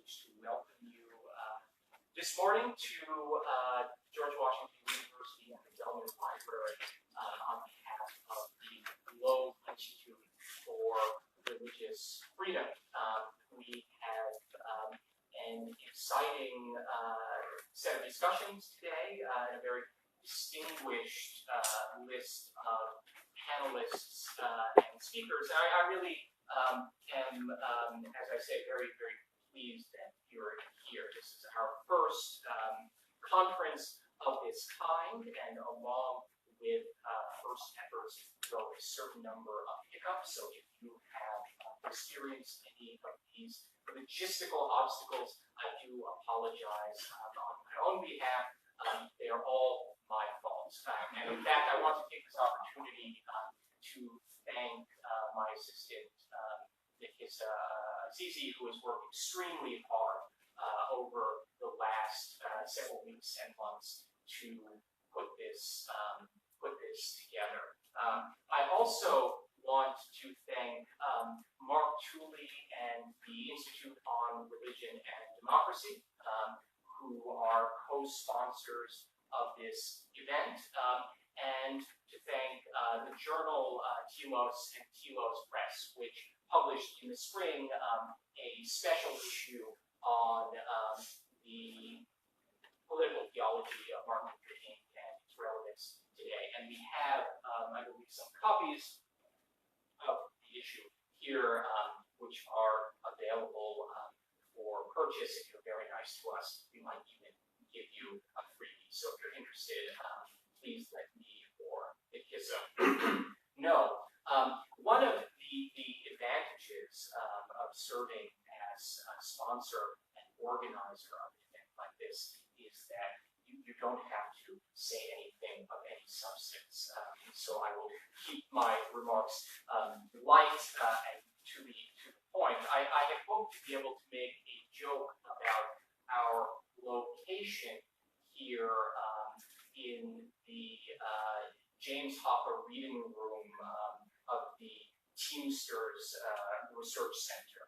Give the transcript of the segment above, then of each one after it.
privilege to welcome you this morning to George Washington University and the Delman Library on behalf of the Loeb Institute for Religious Freedom. We have an exciting set of discussions today and a very distinguished list of panelists and speakers. And I really am, as I say, very, very pleased that you're here. This is our first conference of this kind, and along with first efforts go a certain number of hiccups. So if you have experienced any of these logistical obstacles, I do apologize on my own behalf. They are all my fault. And in fact, I want to take this opportunity to thank my assistant, Nikis Azizi, who has worked extremely hard over the last several weeks and months to put this together. I also want to thank Mark Tooley and the Institute on Religion and Democracy, who are co-sponsors of this event, and to thank the journal Telos and Telos Press, which published in the spring a special issue on the political theology of Martin Luther King and its relevance today. And we have, I believe, some copies of the issue here, which are available for purchase. If you're very nice to us, we might even give you a freebie. So if you're interested, please let me or Nikisa know. One of the advantages of serving as a sponsor and organizer of an event like this is that you don't have to say anything of any substance. So I will keep my remarks light and to the point. I had hoped to be able to make a joke about our location here in the James Hopper Reading Room of the Teamsters Research Center.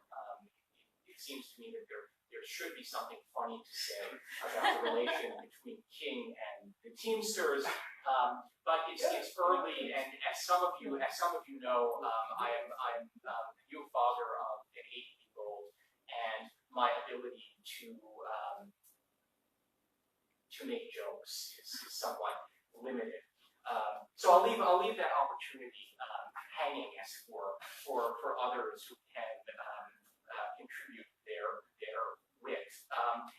It seems to me that there should be something funny to say about the relation between King and the Teamsters, but it's early, and as some of you know, I am the new father of an 8-year-old, and my ability to make jokes is somewhat limited. So I'll leave that opportunity hanging, as it were, for others who can contribute their wit.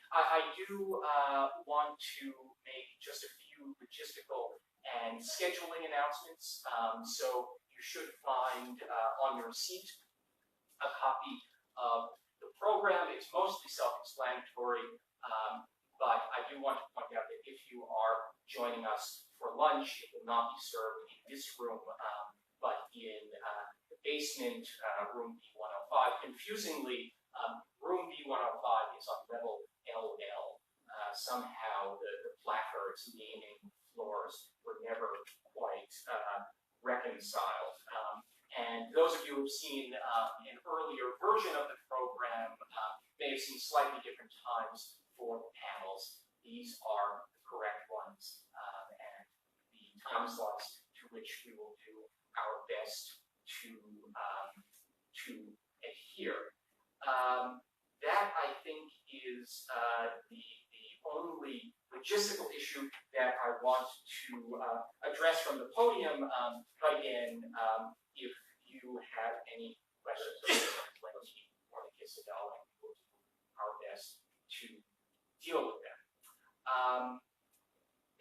I do want to make just a few logistical and scheduling announcements. So you should find on your seat a copy of the program. It's mostly self-explanatory, but I do want to point out that if you are joining us for lunch, it will not be served in this room, but in the basement, room B105. Confusingly, room B105 is on level LL. Somehow the placards naming floors were never quite reconciled. And those of you who have seen an earlier version of the program may have seen slightly different times for the panels. These are the correct ones, and the time slots to which we will do our best to adhere. That, I think, is the only logistical issue that I want to address from the podium. Again, if you have any questions or the kiss of Darwin, we will do our best to deal with them.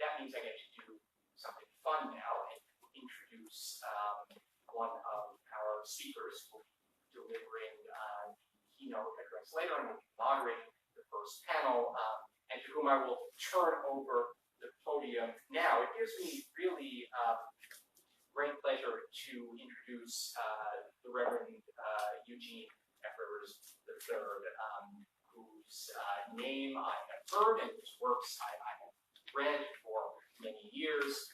That means I get to do something fun now and introduce one of our speakers who will be delivering the keynote address later and will be moderating the first panel, and to whom I will turn over the podium now. It gives me really great pleasure to introduce the Reverend Eugene Effers III, whose name I have heard and whose works I have read for many years.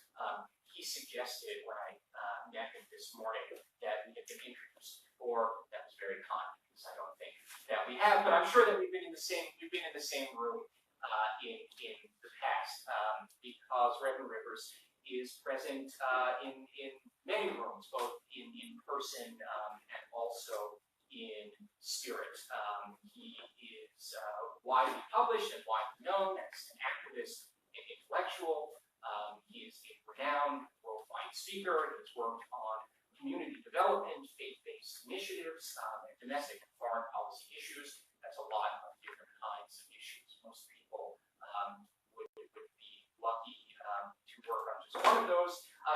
He suggested when I met him this morning that we had been introduced before. That was very kind, because I don't think that we have but I'm sure that we've been in the same room in the past, because Reverend Rivers is present in many rooms, both in person and also in spirit. He is widely published and widely known as an activist and intellectual. He is a renowned worldwide speaker. He has worked on community development, faith-based initiatives, and domestic and foreign policy issues. That's a lot of different kinds of issues. Most people would be lucky to work on just one of those.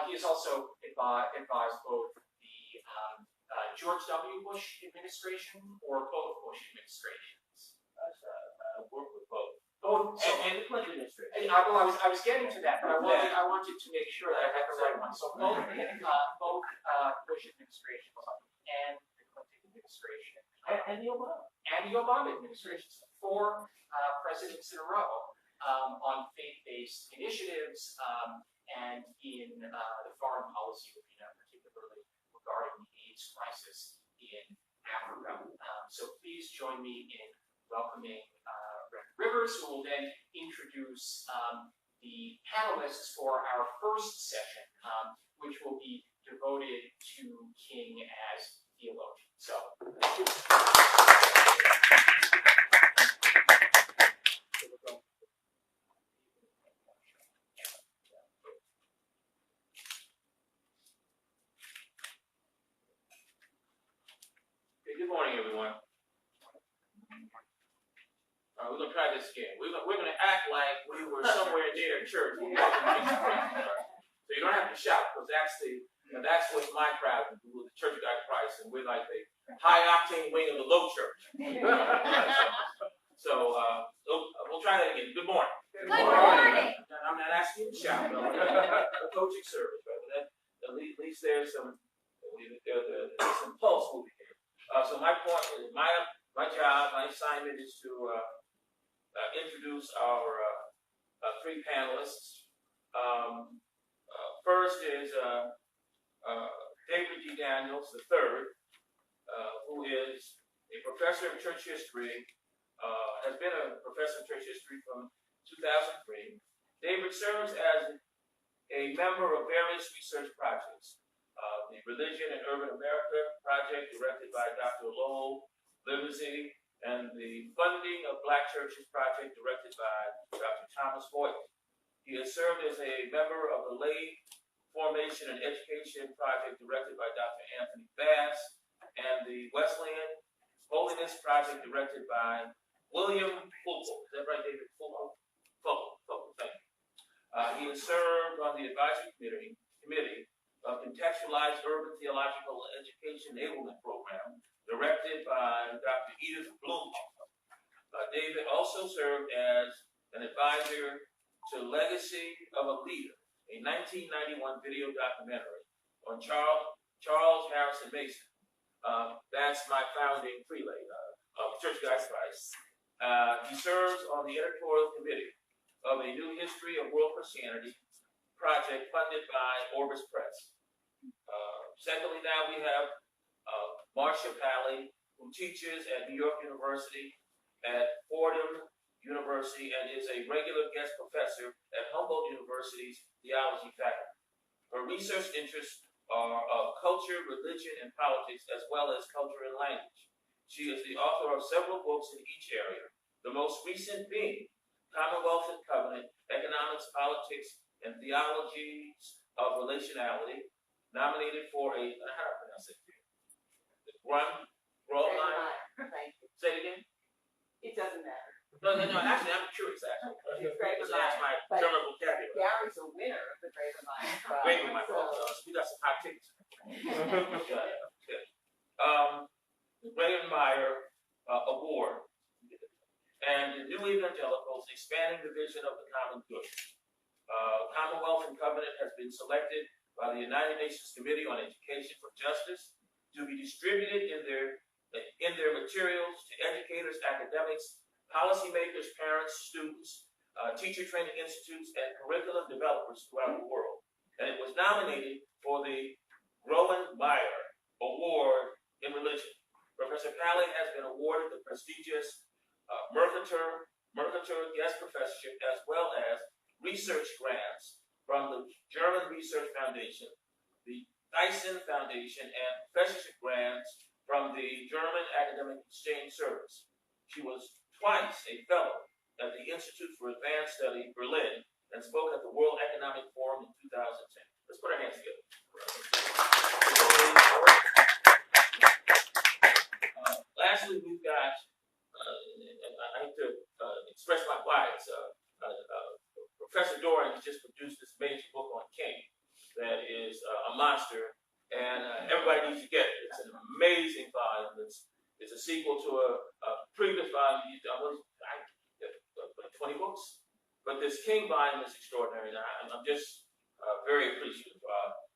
He has also advised both the George W. Bush administration or both Bush administrations. I work with both. Both, and the Clinton administration. I was getting to that, but I wanted to make sure that I had the right one. So both Bush administrations and the Clinton administration And the Obama. And the Obama administration. So 4 presidents in a row on faith-based initiatives and in the foreign policy arena, particularly regarding the AIDS crisis in Africa. So please join me in welcoming Reverend Rivers, who will then introduce the panelists for our first session, which will be devoted to King as theologian. So, Good morning, everyone. We're going to try this again. We're going to act like we were somewhere near a church. So you don't have to shout, because that's what my crowd is, the Church of God Christ, and we're like the high-octane wing of the low church. So we'll try that again. Good morning. Good morning. I'm not asking you to shout. No. A coaching service, right? At least there's some pulse moving here. So my point is, my job, my assignment is to introduce our 3 panelists. First is David G. Daniels III, who is a professor of church history, has been a professor of church history from 2003. David serves as a member of various research projects. The Religion in Urban America project, directed by Dr. Loeb Institute, and the Funding of Black Churches project, directed by Dr. Thomas Hoyt. He has served as a member of the Lay Formation and Education project, directed by Dr. Anthony Bass, and the Wesleyan Holiness project, directed by William Fulton. Is that right, David? Fulton, thank you. He has served on the advisory committee of Contextualized Urban Theological Education Enablement Program, directed by Dr. Edith Bloom. David also served as an advisor to Legacy of a Leader, a 1991 video documentary on Charles Harrison Mason. That's my founding prelate of Church of God Christ. He serves on the editorial committee of a New History of World Christianity project funded by Orbis Press. Secondly, now we have Marcia Pally, who teaches at New York University, at Fordham University, and is a regular guest professor at Humboldt University's theology faculty. Her research interests are of culture, religion, and politics, as well as culture and language. She is the author of several books in each area, the most recent being Commonwealth and Covenant, Economics, Politics, and Theologies of Relationality, nominated for a, how do I pronounce it? Broadline? Thank you. Say it again? It doesn't matter. No, actually, I'm curious, actually. That's my But German vocabulary. Gary's a winner of the Gravenmine Prize. Gravenmine Prize. We got some hot tickets. Good. Gravenmine Award. And the New Evangelicals, Expanding the Vision of the Common Good. Commonwealth and Covenant has been selected by the United Nations Committee on Education for Justice to be distributed in their materials to educators, academics, policymakers, parents, students, teacher training institutes, and curriculum developers throughout the world. And it was nominated for the Groen Meyer Award in Religion. Professor Pally has been awarded the prestigious Mercator Guest Professorship as well as research grants from the German Research Foundation, the Thyssen Foundation, and professorship grants from the German Academic Exchange Service. She was twice a fellow at the Institute for Advanced Study, Berlin, and spoke at the World Economic Forum in 2010. Let's put our hands together. Lastly, we've got, I need to express my bias. Professor Doran has just produced this amazing book on King that is a monster, and everybody needs to get it. It's an amazing volume. It's a sequel to a previous volume. 20 books, but this King volume is extraordinary, and I'm just very appreciative.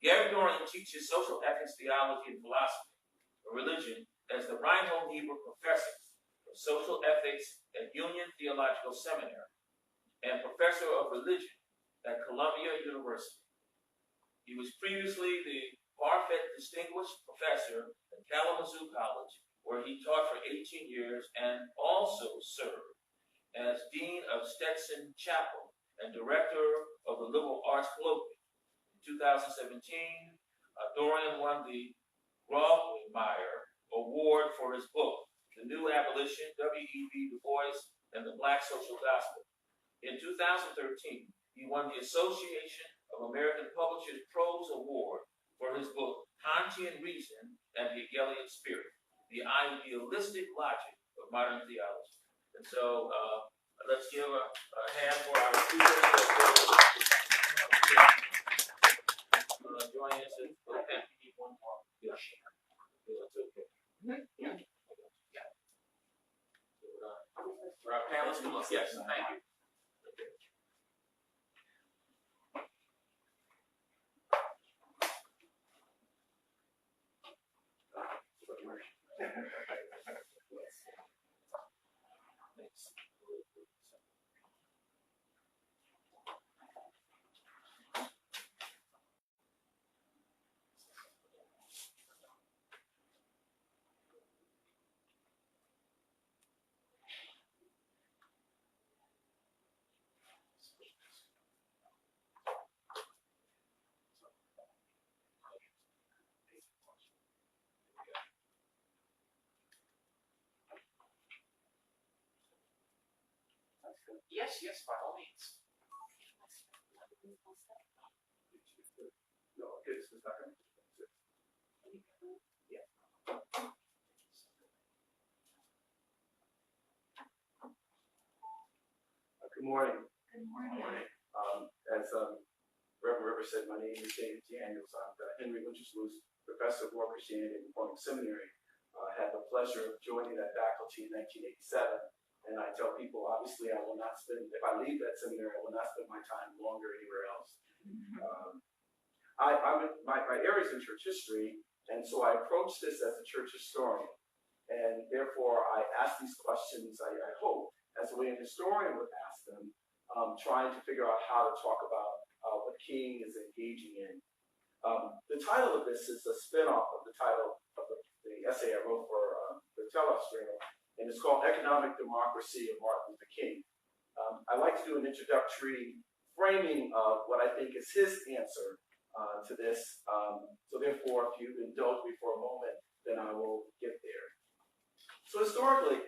Gary Doran teaches social ethics, theology, and philosophy, and religion as the Reinhold Niebuhr Professor of Social Ethics at Union Theological Seminary and Professor of Religion at Columbia University. He was previously the Parfit Distinguished Professor at Kalamazoo College, where he taught for 18 years and also served as Dean of Stetson Chapel and Director of the Liberal Arts Colloquium. In 2017, Dorian won the Graumeyer Award for his book, The New Abolition, W.E.B. Du Bois and the Black Social Gospel. In 2013, he won the Association of American Publishers Prose Award for his book, Kantian Reason and the Hegelian Spirit, the Idealistic Logic of Modern Theology. And so, let's give a hand for our students joining us. Okay. We need one more. Yeah. That's okay. Yeah. For our panelists, come up. Yes, thank you. Yes, by all means. No, okay, this is not going to be. Yeah. Good morning. Good morning. As Reverend Rivers said, my name is David Daniels. I'm the Henry Winchester-Lewis Professor of Moral Christianity at Reformed Seminary. I had the pleasure of joining that faculty in 1987. And I tell people, obviously, I will not spend, if I leave that seminary, I will not spend my time longer anywhere else. My area is in church history, and so I approach this as a church historian. And therefore, I ask these questions, I hope, as the way a historian would ask them, trying to figure out how to talk about what King is engaging in. The title of this is a spinoff of the title of the essay I wrote for the Telos Journal, and it's called Economic Democracy of Martin Luther King. I'd like to do an introductory framing of what I think is his answer to this. So therefore, if you indulge me for a moment, then I will get there. So historically,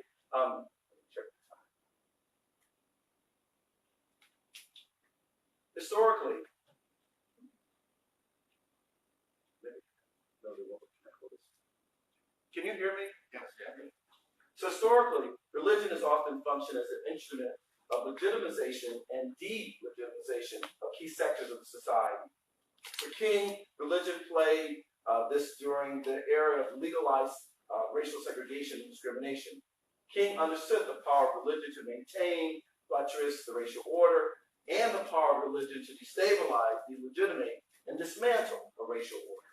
can you hear me? Yes. So historically, religion has often functioned as an instrument of legitimization and de-legitimization of key sectors of the society. For King, religion played this during the era of legalized racial segregation and discrimination. King understood the power of religion to maintain, buttress the racial order, and the power of religion to destabilize, delegitimate, and dismantle a racial order.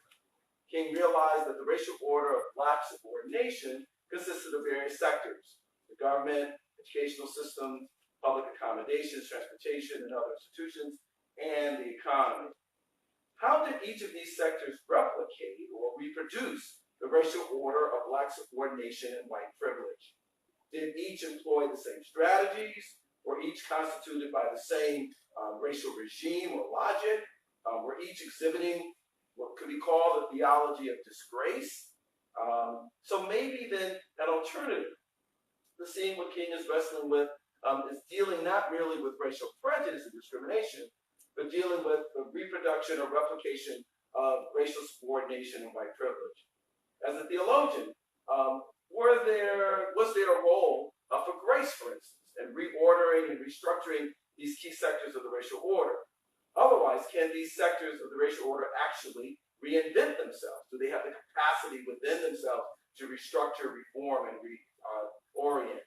King realized that the racial order of black subordination consisted of various sectors: the government, educational system, public accommodations, transportation, and other institutions, and the economy. How did each of these sectors replicate or reproduce the racial order of black subordination and white privilege? Did each employ the same strategies? Were each constituted by the same racial regime or logic? Were each exhibiting what could be called a theology of disgrace? So maybe then an alternative to seeing what King is wrestling with is dealing not merely with racial prejudice and discrimination, but dealing with the reproduction or replication of racial subordination and white privilege. As a theologian, was there a role for grace, for instance, in reordering and restructuring these key sectors of the racial order? Otherwise, can these sectors of the racial order actually reinvent themselves? Do they have the capacity within themselves to restructure, reform, and reorient?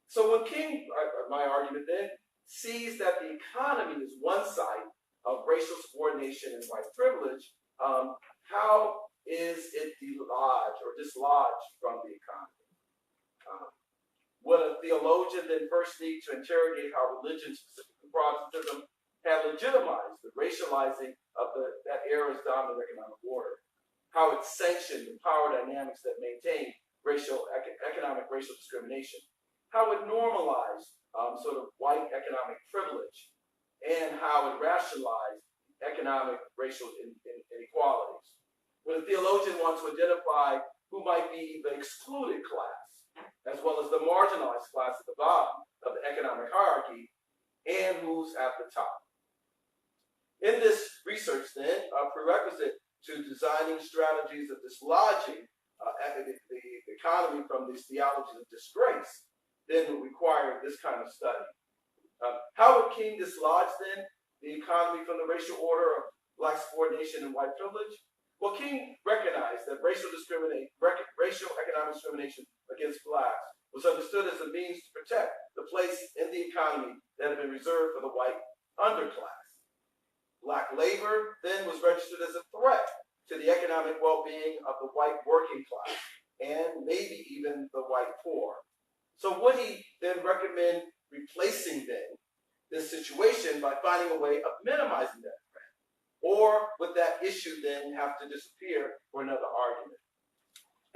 So when King, my argument then, sees that the economy is one side of racial subordination and white privilege, how is it dislodged from the economy? Would a theologian then first need to interrogate how religion, specifically Protestantism, had legitimized the racializing of that era's dominant economic order? How it sanctioned the power dynamics that maintained economic racial discrimination? How it normalized sort of white economic privilege, and how it rationalized economic racial inequalities? Would a theologian want to identify who might be the excluded class, as well as the marginalized class at the bottom of the economic hierarchy, and who's at the top? In this research, then, a prerequisite to designing strategies of dislodging the economy from these theologies of disgrace then would require this kind of study. How would King dislodge, then, the economy from the racial order of black subordination and white privilege? Well, King recognized that racial economic discrimination against blacks was understood as a means to protect the place in the economy that had been reserved for the white underclass. Black labor then was registered as a threat to the economic well-being of the white working class and maybe even the white poor. So would he then recommend replacing then this situation by finding a way of minimizing that threat? Or would that issue then have to disappear for another argument?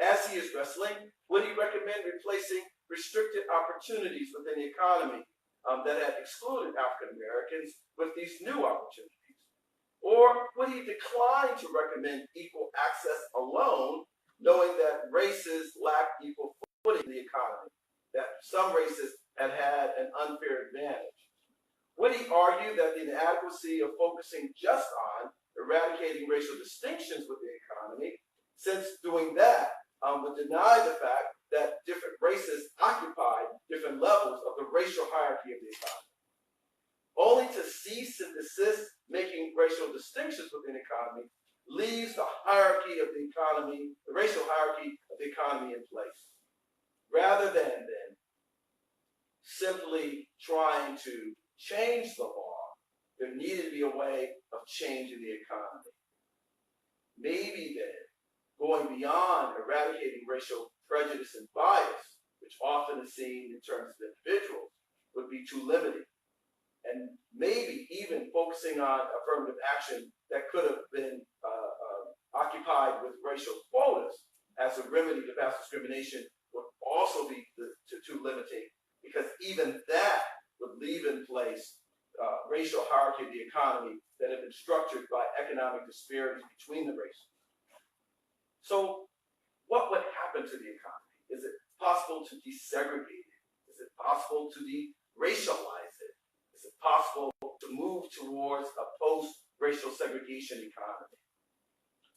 As he is wrestling, would he recommend replacing restricted opportunities within the economy that had excluded African Americans with these new opportunities? Or would he decline to recommend equal access alone, knowing that races lack equal footing in the economy, that some races had an unfair advantage? Would he argue that the inadequacy of focusing just on eradicating racial distinctions within the economy, since doing that would deny the fact that different races occupy different levels of the racial hierarchy of the economy? Only to cease and desist making racial distinctions within the economy leaves the hierarchy of the economy, the racial hierarchy of the economy in place. Rather than then simply trying to change the law, there needed to be a way of changing the economy. Maybe then, going beyond eradicating racial prejudice and bias, which often is seen in terms of individuals, would be too limiting. And maybe even focusing on affirmative action that could have been occupied with racial quotas as a remedy to past discrimination would also be too limiting, because even that would leave in place racial hierarchy of the economy that had been structured by economic disparities between the races. So what would happen to the economy? Is it possible to desegregate it? Is it possible to de-racialize it? Is it possible to move towards a post-racial segregation economy?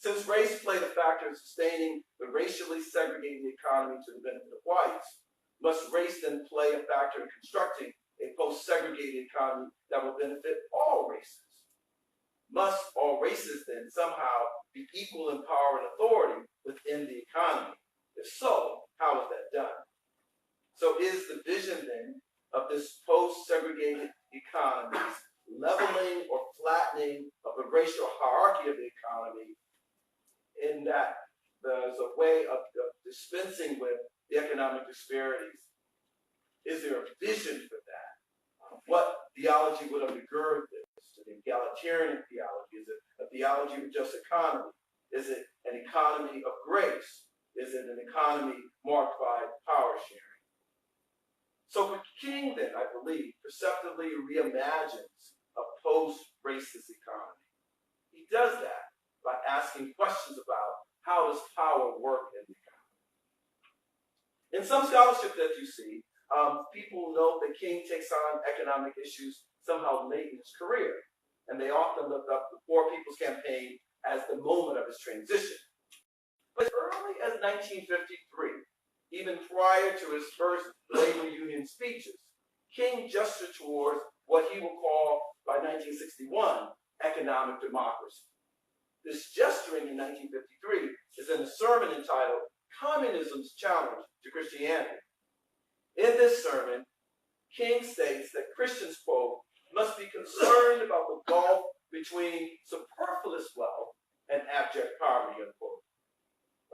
Since race played a factor in sustaining the racially segregated economy to the benefit of whites, must race then play a factor in constructing a post-segregated economy that will benefit all races? Must all races then somehow be equal in power and authority within the economy? If so, how is that done? So is the vision then of this post-segregated economy's leveling or flattening of the racial hierarchy of the economy, in that there's a way of dispensing with the economic disparities? Is there a vision for that? What theology would undergird this? An egalitarian theology? Is it a theology of just economy? Is it an economy of grace? Is it an economy marked by power sharing? So for King, then, I believe, perceptively reimagines a post-racist economy. He does that by asking questions about how does power work in the economy. In some scholarship that you see, people note that King takes on economic issues somehow late in his career, and they often look up the Poor People's Campaign as the moment of his transition. But as early as 1953, even prior to his first labor union speeches, King gestured towards what he will call, by 1961, economic democracy. This gesturing in 1953 is in a sermon entitled Communism's Challenge to Christianity. In this sermon, King states that Christians, quote, must be concerned about the gulf between superfluous wealth and abject poverty, unquote.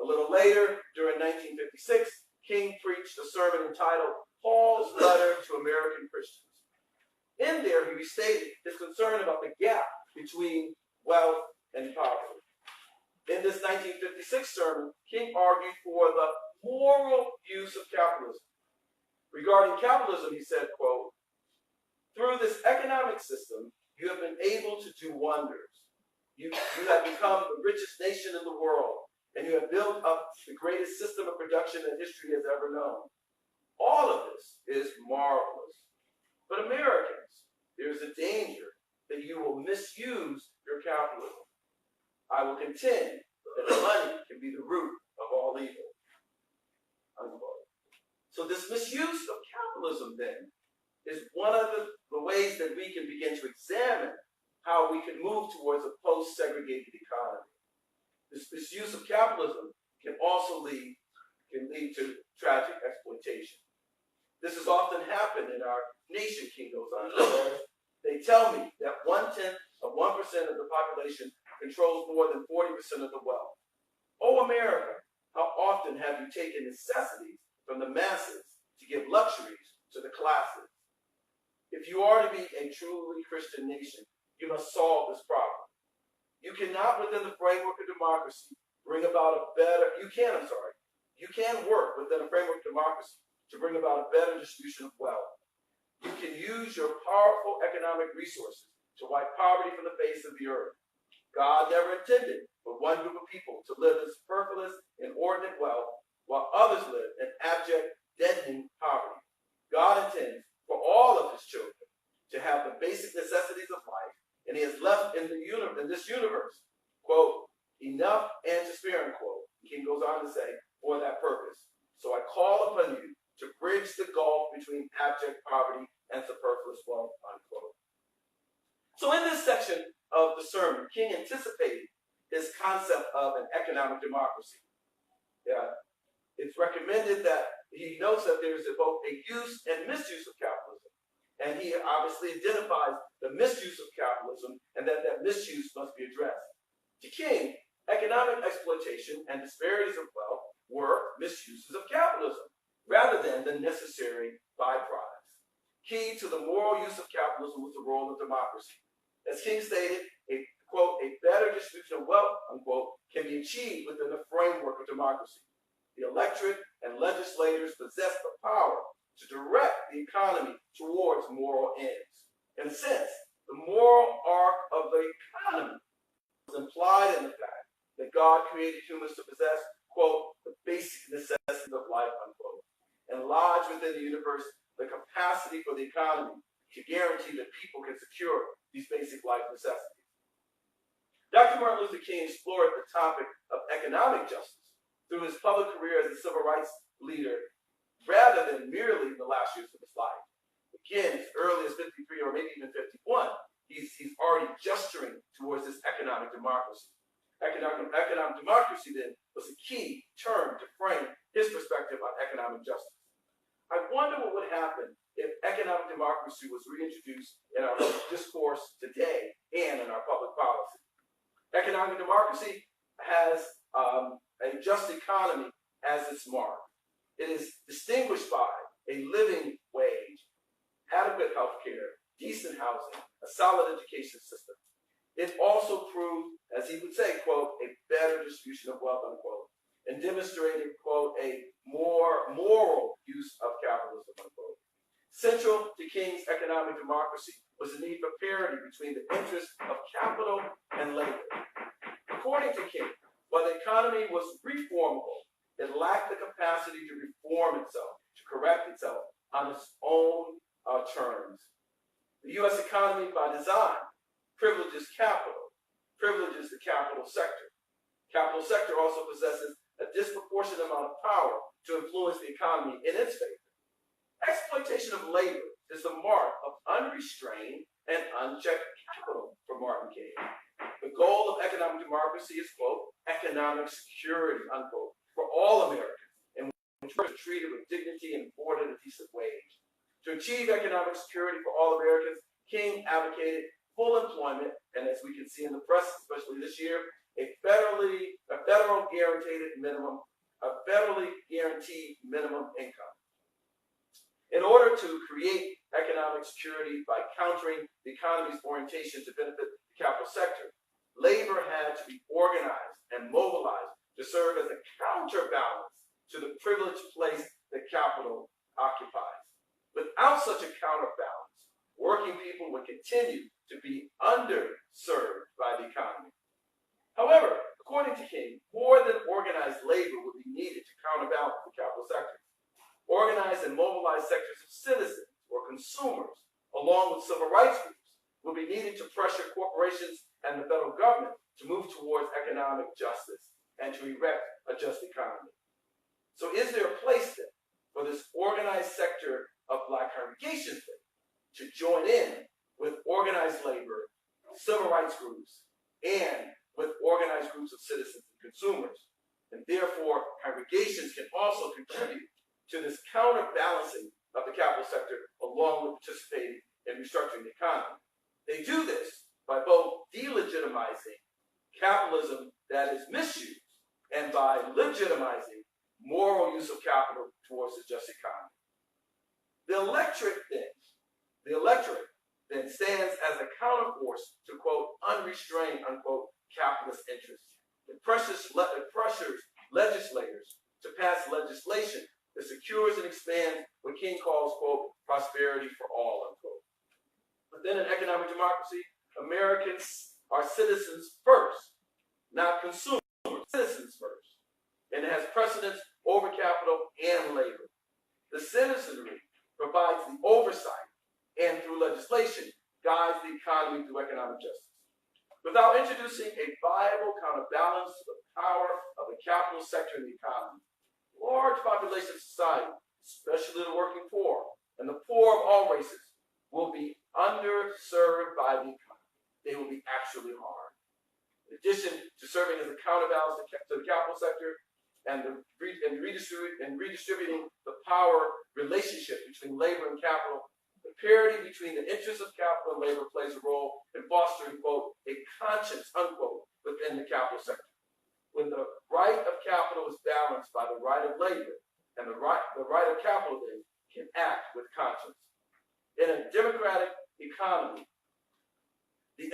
A little later, during 1956, King preached a sermon entitled Paul's Letter to American Christians. In there, he restated his concern about the gap between wealth and poverty. In this 1956 sermon, King argued for the moral use of capitalism. Regarding capitalism, he said, quote, through this economic system, you have been able to do wonders. You have become the richest nation in the world, and you have built up the greatest system of production that history has ever known. All of this is marvelous. But Americans, there's a danger that you will misuse your capitalism. I will contend that money can be the root of all evil. Unquote. So this misuse of capitalism, then, is one of the ways that we can begin to examine how we can move towards a post-segregated economy. This misuse of capitalism can also lead to tragic exploitation. This has often happened in our nation, King goes on. They tell me that 1/10 of 1% of the population controls more than 40% of the wealth. Oh, America, how often have you taken necessities from the masses to give luxuries to the classes? If you are to be a truly Christian nation, you must solve this problem. You cannot, within the framework of democracy, bring about a better, you can work within a framework of democracy to bring about a better distribution of wealth. You can use your powerful economic resources to wipe poverty from the face of the earth. God never intended for one group of people to live in superfluous, inordinate wealth, while others live in abject, deadening poverty. God intends for all of his children to have the basic necessities of life, and he has left in this universe, quote, enough and to spare, unquote. King goes on to say, for that purpose. So I call upon you to bridge the gulf between abject poverty and superfluous wealth, unquote. So in this section of the sermon, King anticipated his concept of an economic democracy. It's recommended that he notes that there is both a use and misuse of capitalism. And he obviously identifies the misuse of capitalism and that misuse must be addressed. To King, economic exploitation and disparities of wealth were misuses of capitalism rather than the necessary byproducts. Key to the moral use of capitalism was the role of democracy. As King stated, a better distribution of wealth, unquote, can be achieved within the framework of democracy. The electorate and legislators possess the power to direct the economy towards moral ends. In a sense, the moral arc of the economy was implied in the fact that God created humans to possess, quote, the basic necessities of life, unquote, and lodge within the universe the capacity for the economy to guarantee that people can secure these basic life necessities. Dr. Martin Luther King explored the topic of economic justice through his public career as a civil rights leader rather than merely in the last years of his life. Again, as early as 53 or maybe even 51, he's already gesturing towards this economic democracy. Economic democracy, then, was a key term to frame his perspective on economic justice. I wonder what would happen if economic democracy was reintroduced in our discourse today and in our public policy. Economic democracy has a just economy as its mark. It is distinguished by a living wage, adequate health care, decent housing, a solid education system. It also proved, as he would say, quote, a better demonstrated, quote, a more moral use of capitalism, unquote. Central to King's economic democracy was the need for parity between the interests of capital and labor. According to King, while the economy was reformable, it lacked the capacity to reform itself, to correct itself on its own terms. The U.S. economy, by design, privileges capital, privileges the capital sector. Capital sector also possesses a disproportionate amount of power to influence the economy in its favor. Exploitation of labor is the mark of unrestrained and unchecked capital for Martin King. The goal of economic democracy is, quote, economic security, unquote, for all Americans, in which are treated with dignity and afforded a decent wage. To achieve economic security for all Americans, King advocated full employment, and as we can see in the press, especially this year, a federally guaranteed minimum income. In order to create economic security by countering the economy's orientation to benefit the capital sector, labor had to be organized and mobilized to serve as a counterbalance to the privileged place that capital occupies. Without such a counterbalance, working people would continue to be underserved by the economy. However, according to King, more than organized labor would be needed to counterbalance the capital sector. Organized and mobilized sectors of citizens or consumers, along with civil rights groups, will be needed to pressure corporations and the federal government to move towards economic justice and to erect a just economy. So is there a place then for this organized sector of Black congregations to join in with organized labor, civil rights groups, and with organized groups of citizens and consumers? And therefore, congregations can also contribute to this counterbalancing of the capital sector along with participating in restructuring the economy. They do this by both delegitimizing capitalism that is misused and by legitimizing moral use of capital towards a just economy. The electorate then stands as a counterforce to, quote, unrestrained, unquote, capitalist interests. It pressures legislators to pass legislation that secures and expands what King calls, quote, prosperity for all, unquote. But then in economic democracy, Americans are citizens first, not consumers, citizens first. And it has precedence over capital and labor. The citizenry provides the oversight and through legislation guides the economy through economic justice. Without introducing a viable counterbalance to the power of the capital sector in the economy, large population of society, especially the working poor, and the poor of all races, will be underserved by the economy. They will be actually harmed. In addition to serving as a counterbalance to the capital sector and redistributing the power relationship between labor and capital, the parity between the interests of capital and labor plays a role in fostering, quote, a conscience, unquote, within the capital sector. When the right of capital is balanced by the right of labor, and the right of capital then can act with conscience. In a democratic economy, the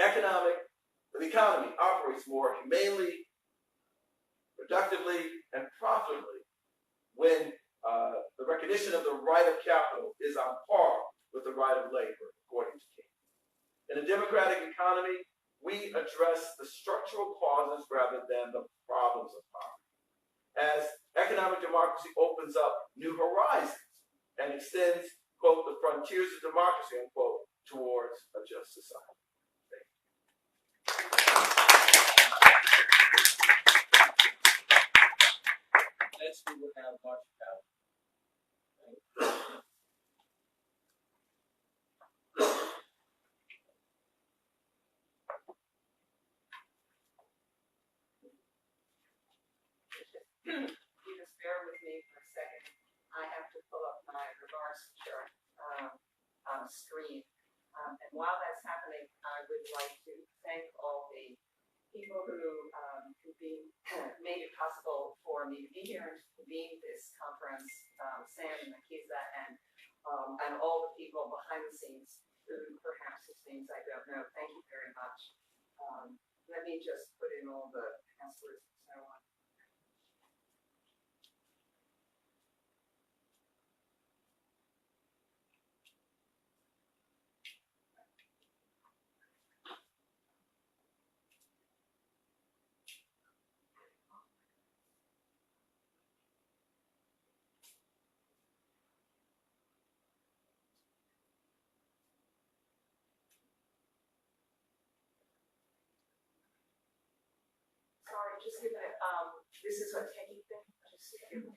economy operates more humanely, productively, and profitably when the recognition of the right of capital is on par with the right of labor, according to King. In a democratic economy, we address the structural causes rather than the problems of poverty. As economic democracy opens up new horizons and extends, quote, the frontiers of democracy, unquote, towards a just society. Thank you. Next, we will have Mark Powell. You just bear with me for a second. I have to pull up my regards chart on the screen. And while that's happening, I would like to thank all the people who made it possible for me to be here and to convene this conference, Sam and Akiza, and all the people behind the scenes who perhaps whose names I don't know. Thank you very much. Let me just put in all the passwords and so on. Marty, just give it, this is a techie thing, just give it,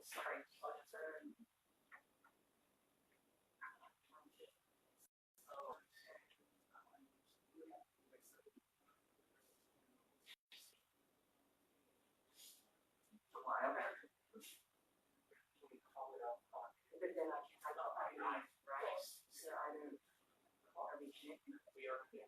sorry. While. But then I got it, right? So I don't, are we connected? We are here.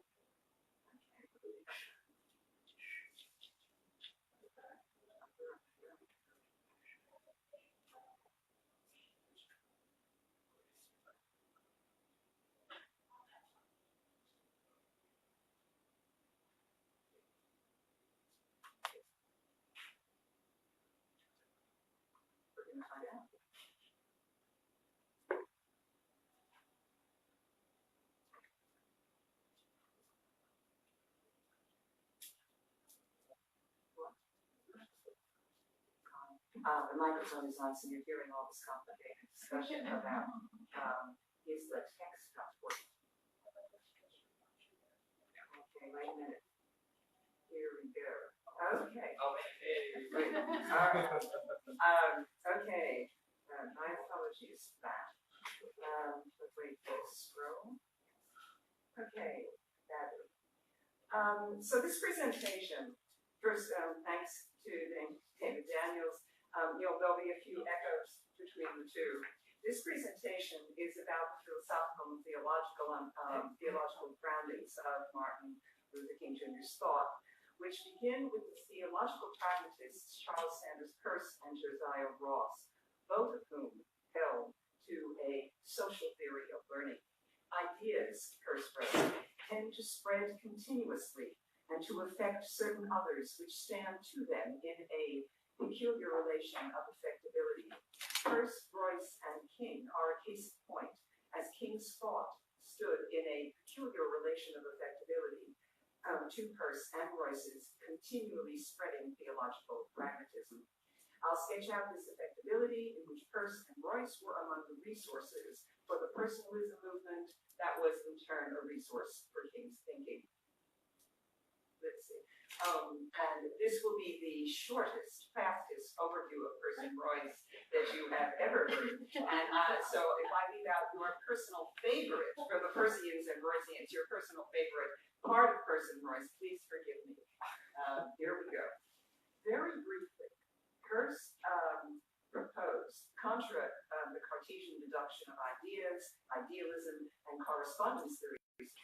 We're gonna find out. The microphone is on, so you're hearing all this complicated discussion about, is the text not working? Okay, wait a minute. Here we go. Okay. Okay. Great. All right. Okay. My apologies for that. Let's wait for the scroll. Okay. So this presentation, first, thanks to David Daniels. There'll be a few echoes between the two. This presentation is about the philosophical and theological groundings of Martin Luther King Jr.'s thought, which begin with the theological pragmatists Charles Sanders Peirce and Josiah Ross, both of whom held to a social theory of learning. Ideas, Peirce wrote, tend to spread continuously and to affect certain others which stand to them in a peculiar relation of affectability. Peirce, Royce, and King are a case in point, as King's thought stood in a peculiar relation of affectability to Peirce and Royce's continually spreading theological pragmatism. I'll sketch out this affectability in which Peirce and Royce were among the resources for the personalism movement that was in turn a resource for King's thinking. Let's see. And this will be the shortest, fastest overview of Peirce and Royce that you have ever heard. And so if I leave out your personal favorite for the Peirceans and Royceans, your personal favorite part of Peirce and Royce, please forgive me. Here we go. Very briefly, Peirce proposed, contra the Cartesian deduction of ideas, idealism, and correspondence theories,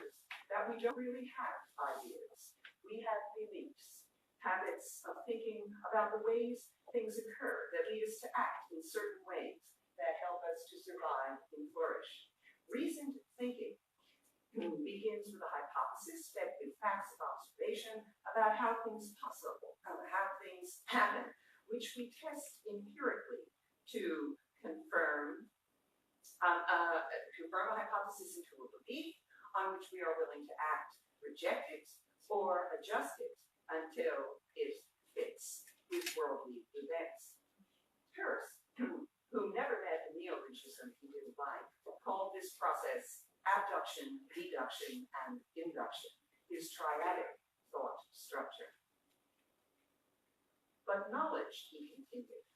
that we don't really have ideas. We have beliefs, habits of thinking about the ways things occur that lead us to act in certain ways that help us to survive and flourish. Reasoned thinking begins with a hypothesis fed with facts of observation about how things happen, which we test empirically to confirm a hypothesis into a belief on which we are willing to act, reject it, or adjust it until it fits with worldly events. Peirce, who never met a neo-Lynchison he didn't like, called this process abduction, deduction, and induction, his triadic thought structure. But knowledge, he continued,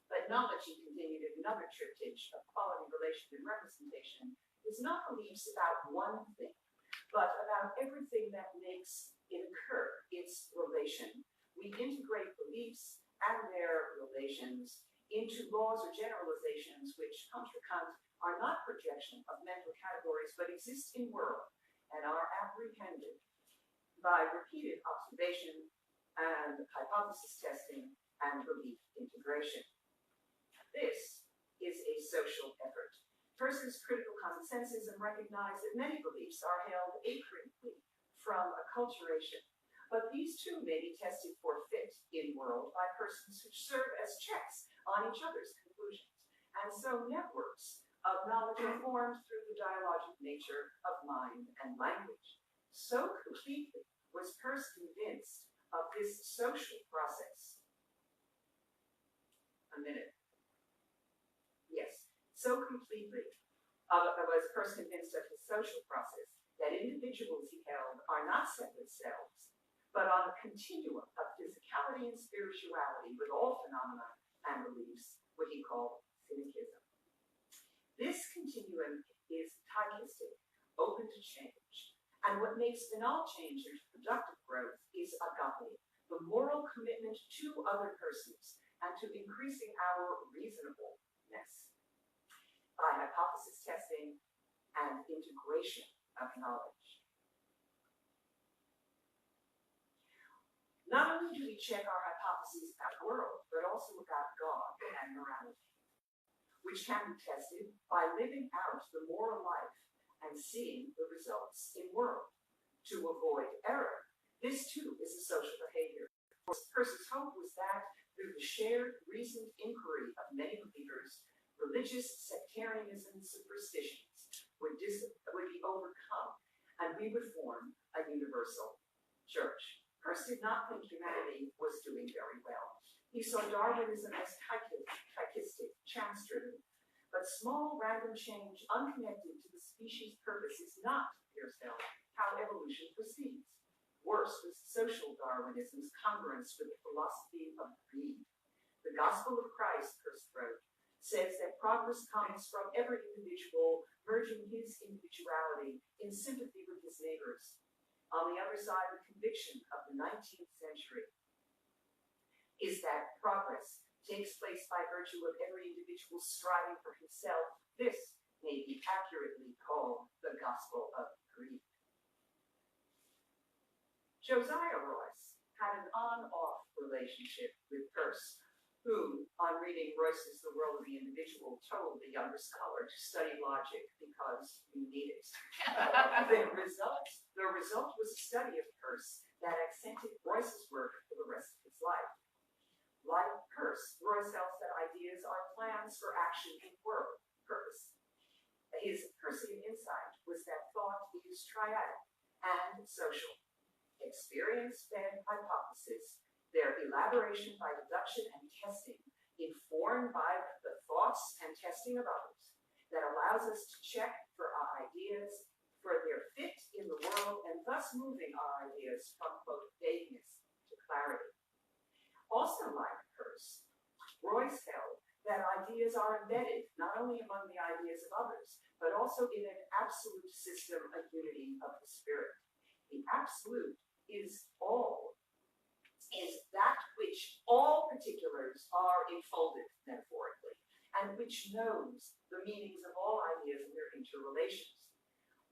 in another triptych of quality, relation, and representation, is not beliefs about one thing, but about everything that makes it occur, its relation We integrate beliefs and their relations into laws or generalizations which, contra Kant, are not projection of mental categories but exist in world and are apprehended by repeated observation and hypothesis testing and belief integration. This is a social effort. Persons critical consensusism recognize that many beliefs are held acritically from acculturation, but these too may be tested for fit in world by persons who serve as checks on each other's conclusions, and so networks of knowledge are formed through the dialogic nature of mind and language. So completely was Peirce convinced of this social process. So completely was Peirce convinced of his social process that individuals, he held, are not separate selves, but on a continuum of physicality and spirituality with all phenomena and beliefs, what he called synchism. This continuum is tychistic, open to change, and what makes banal change into productive growth is agape, the moral commitment to other persons and to increasing our reasonableness by hypothesis testing and integration of knowledge. Not only do we check our hypotheses about the world, but also about God and morality, which can be tested by living out the moral life and seeing the results in world. To avoid error, this too is a social behavior. Peirce's hope was that through the shared reasoned inquiry of many believers, religious sectarianism and superstitions would be overcome, and we would form a universal church. Peirce did not think humanity was doing very well. He saw Darwinism as tychistic, chance-driven, but small random change unconnected to the species' purpose is not, Peirce held, how evolution proceeds. Worse was social Darwinism's congruence with the philosophy of greed. The gospel of Christ, Peirce wrote, says that progress comes from every individual merging his individuality in sympathy with his neighbors. On the other side, the conviction of the 19th century is that progress takes place by virtue of every individual striving for himself. This may be accurately called the gospel of greed. Josiah Royce had an on-off relationship with Peirce, who, on reading Royce's The World of the Individual, told the younger scholar to study logic because you need it. The result was a study of Peirce that accented Royce's work for the rest of his life. Like Peirce, Royce held that ideas are plans for action in world purpose. His Peircean insight was that thought is triadic and social. Experience fed hypothesis, their elaboration by deduction and testing, informed by the thoughts and testing of others, that allows us to check for our ideas, for their fit in the world, and thus moving our ideas from, quote, vagueness to clarity. Also like Peirce, Royce held that ideas are embedded not only among the ideas of others, but also in an absolute system of unity of the spirit. The absolute is that which all particulars are enfolded metaphorically, and which knows the meanings of all ideas and their interrelations.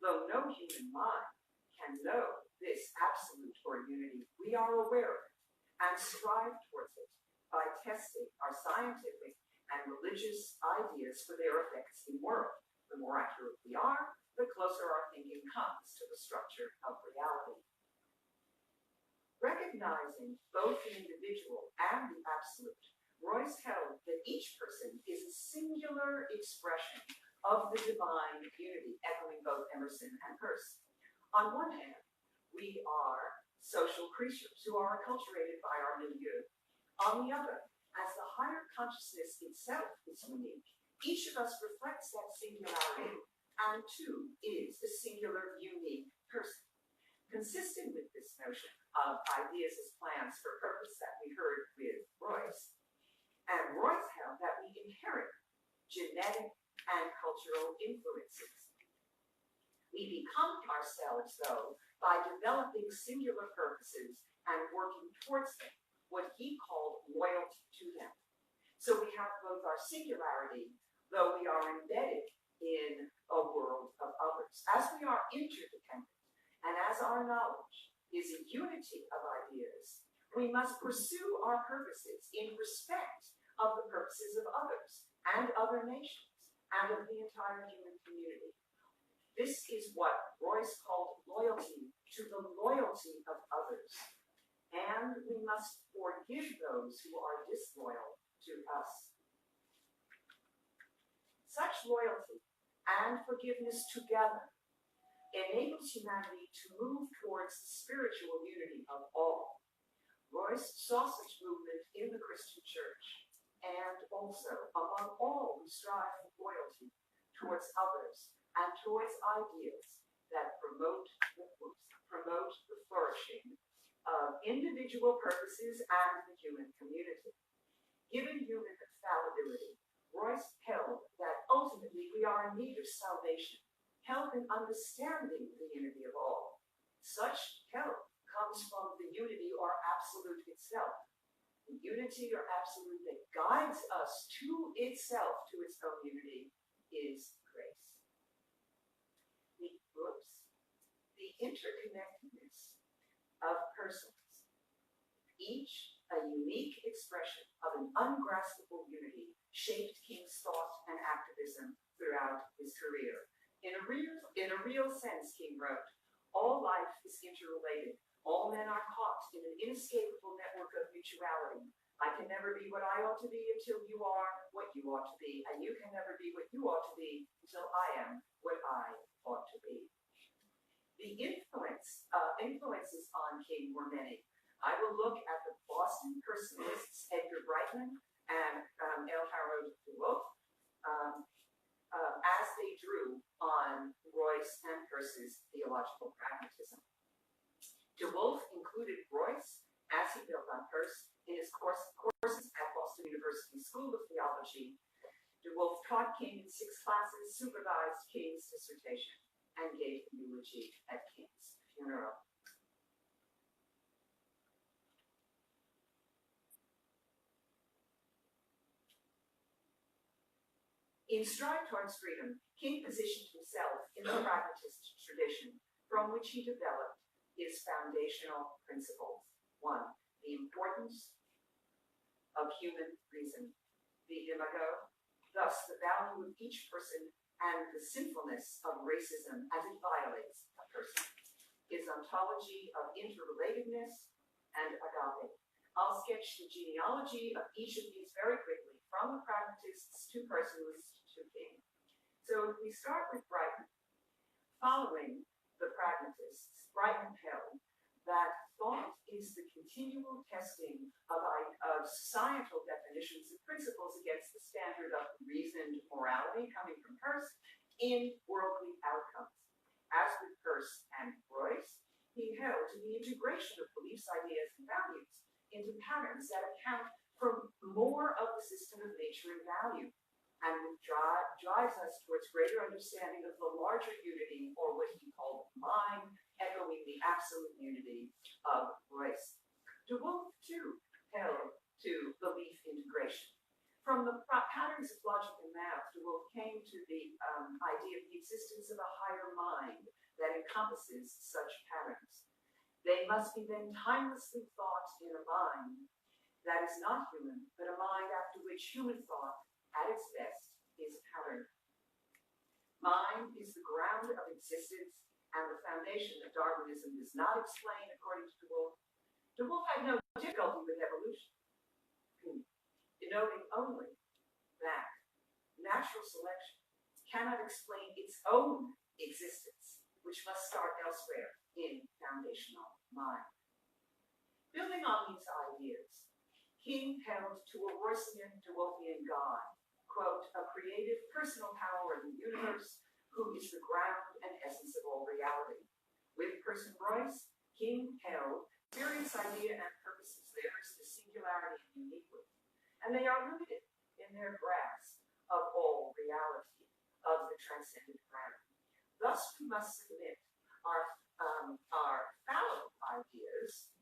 Though no human mind can know this absolute or unity, we are aware of it and strive towards it by testing our scientific and religious ideas for their effects in world. The more accurate we are, the closer our thinking comes to the structure of reality. Recognizing both the individual and the absolute, Royce held that each person is a singular expression of the divine unity, echoing both Emerson and Peirce. On one hand, we are social creatures who are acculturated by our milieu. On the other, as the higher consciousness itself is unique, each of us reflects that singularity, and too is a singular, unique person. Consistent with this notion of ideas as plans for purpose that we heard with Royce, and Royce held that we inherit genetic and cultural influences. We become ourselves, though, by developing singular purposes and working towards them. what he called loyalty to them. So we have both our singularity, though we are embedded in a world of others. As we are interdependent, and as our knowledge is a unity of ideas, we must pursue our purposes in respect of the purposes of others, and other nations, and of the entire human community. This is what Royce called loyalty to the loyalty of others. And we must forgive those who are disloyal to us. Such loyalty and forgiveness together enables humanity to move towards the spiritual unity of all. Royce saw such movement in the Christian church, and also among all who strive for loyalty towards others and towards ideas that promote the flourishing of individual purposes and the human community. Given human fallibility, Royce held that ultimately we are in need of salvation, help in understanding the unity of all. Such help comes from the unity or absolute itself. The unity or absolute that guides us to itself, to its own unity, is grace. The interconnectedness of persons, each a unique expression of an ungraspable unity, shaped King's thought and activism throughout his career. In a real sense, King wrote, all life is interrelated. All men are caught in an inescapable network of mutuality. I can never be what I ought to be until you are what you ought to be, and you can never be what you ought to be until I am what I ought to be. The influences on King were many. I will look at the Boston personalists Edgar Brightman and L. Harold Wolff as they drew on Royce and Peirce's theological pragmatism. De Wolf included Royce, as he built on Peirce, in his courses at Boston University School of Theology. De Wolf taught King in 6 classes, supervised King's dissertation, and gave the eulogy at King's funeral. In Stride Towards Freedom, King positioned himself in the pragmatist tradition from which he developed his foundational principles. 1. The importance of human reason, the imago, thus the value of each person and the sinfulness of racism as it violates a person. His ontology of interrelatedness and agape. I'll sketch the genealogy of each of these very quickly, from the pragmatists to personalists to King. So if we start with Brightman, following the pragmatists, Brightman held that thought is the continual testing of societal definitions and principles against the standard of reasoned morality coming from Peirce in worldly outcomes. As with Peirce and Royce, he held to the integration of beliefs, ideas, and values into patterns that account for more of the system of nature and value, and which drives us towards greater understanding of the larger unity, or what he called mind, echoing the absolute unity of Royce. De Wolf, too, held to belief integration. From the patterns of logic and math, De Wolf came to the idea of the existence of a higher mind that encompasses such patterns. They must be then timelessly thought in a mind that is not human, but a mind after which human thought, at its best, is patterned. Mind is the ground of existence and the foundation that Darwinism does not explain, according to De Wolf. De Wolf had no difficulty with evolution, denoting only that natural selection cannot explain its own existence, which must start elsewhere in foundational mind. Building on these ideas, King held to a Roycean De Wolfian God, quote, a creative personal power in the universe who is the ground and essence of all reality. With Peirce and Royce, King held experience, idea, and purposes. Theirs the singularity and uniquely. And they are limited in their grasp of all reality, of the transcendent ground. Thus, we must submit our fallible ideas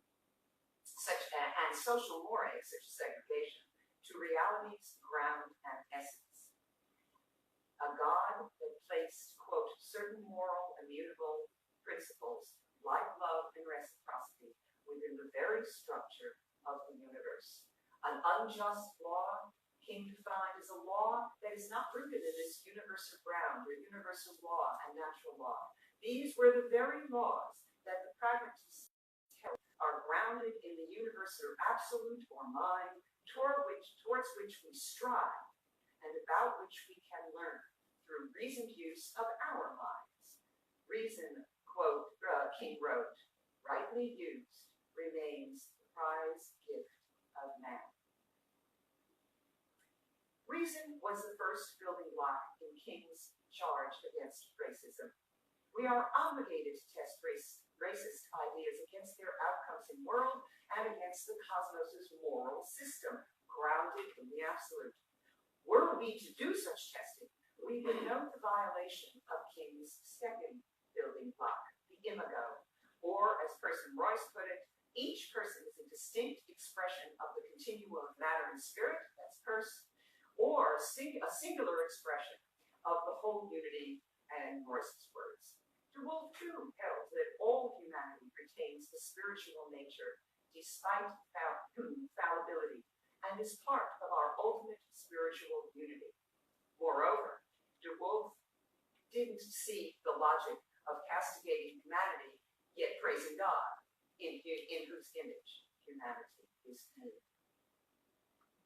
and social mores, such as segregation, to reality's ground and essence. A God that placed, quote, certain moral, immutable principles, like love and reciprocity, within the very structure of the universe. An unjust law came to find is a law that is not rooted in this universal ground, or universal law and natural law. These were the very laws that the pragmatists held are grounded in the universal absolute or mind, towards which we strive, and about which we can learn through reasoned use of our minds. Reason, quote, King wrote, rightly used remains the prize gift of man. Reason was the first building block in King's charge against racism. We are obligated to test racist ideas against their outcomes in world and against the cosmos' moral system, grounded in the absolute. Were we to do such testing, we would note the violation of King's second building block, the imago, or as Person Royce put it, each person is a distinct expression of the continuum of matter and spirit, that's Peirce, or a singular expression of the whole unity, and Royce's words. De Woolf, too, held that all humanity retains the spiritual nature despite fallibility, and is part of our ultimate spiritual unity. Moreover, De Woolf didn't see the logic of castigating humanity, yet praising God, in whose image humanity is made.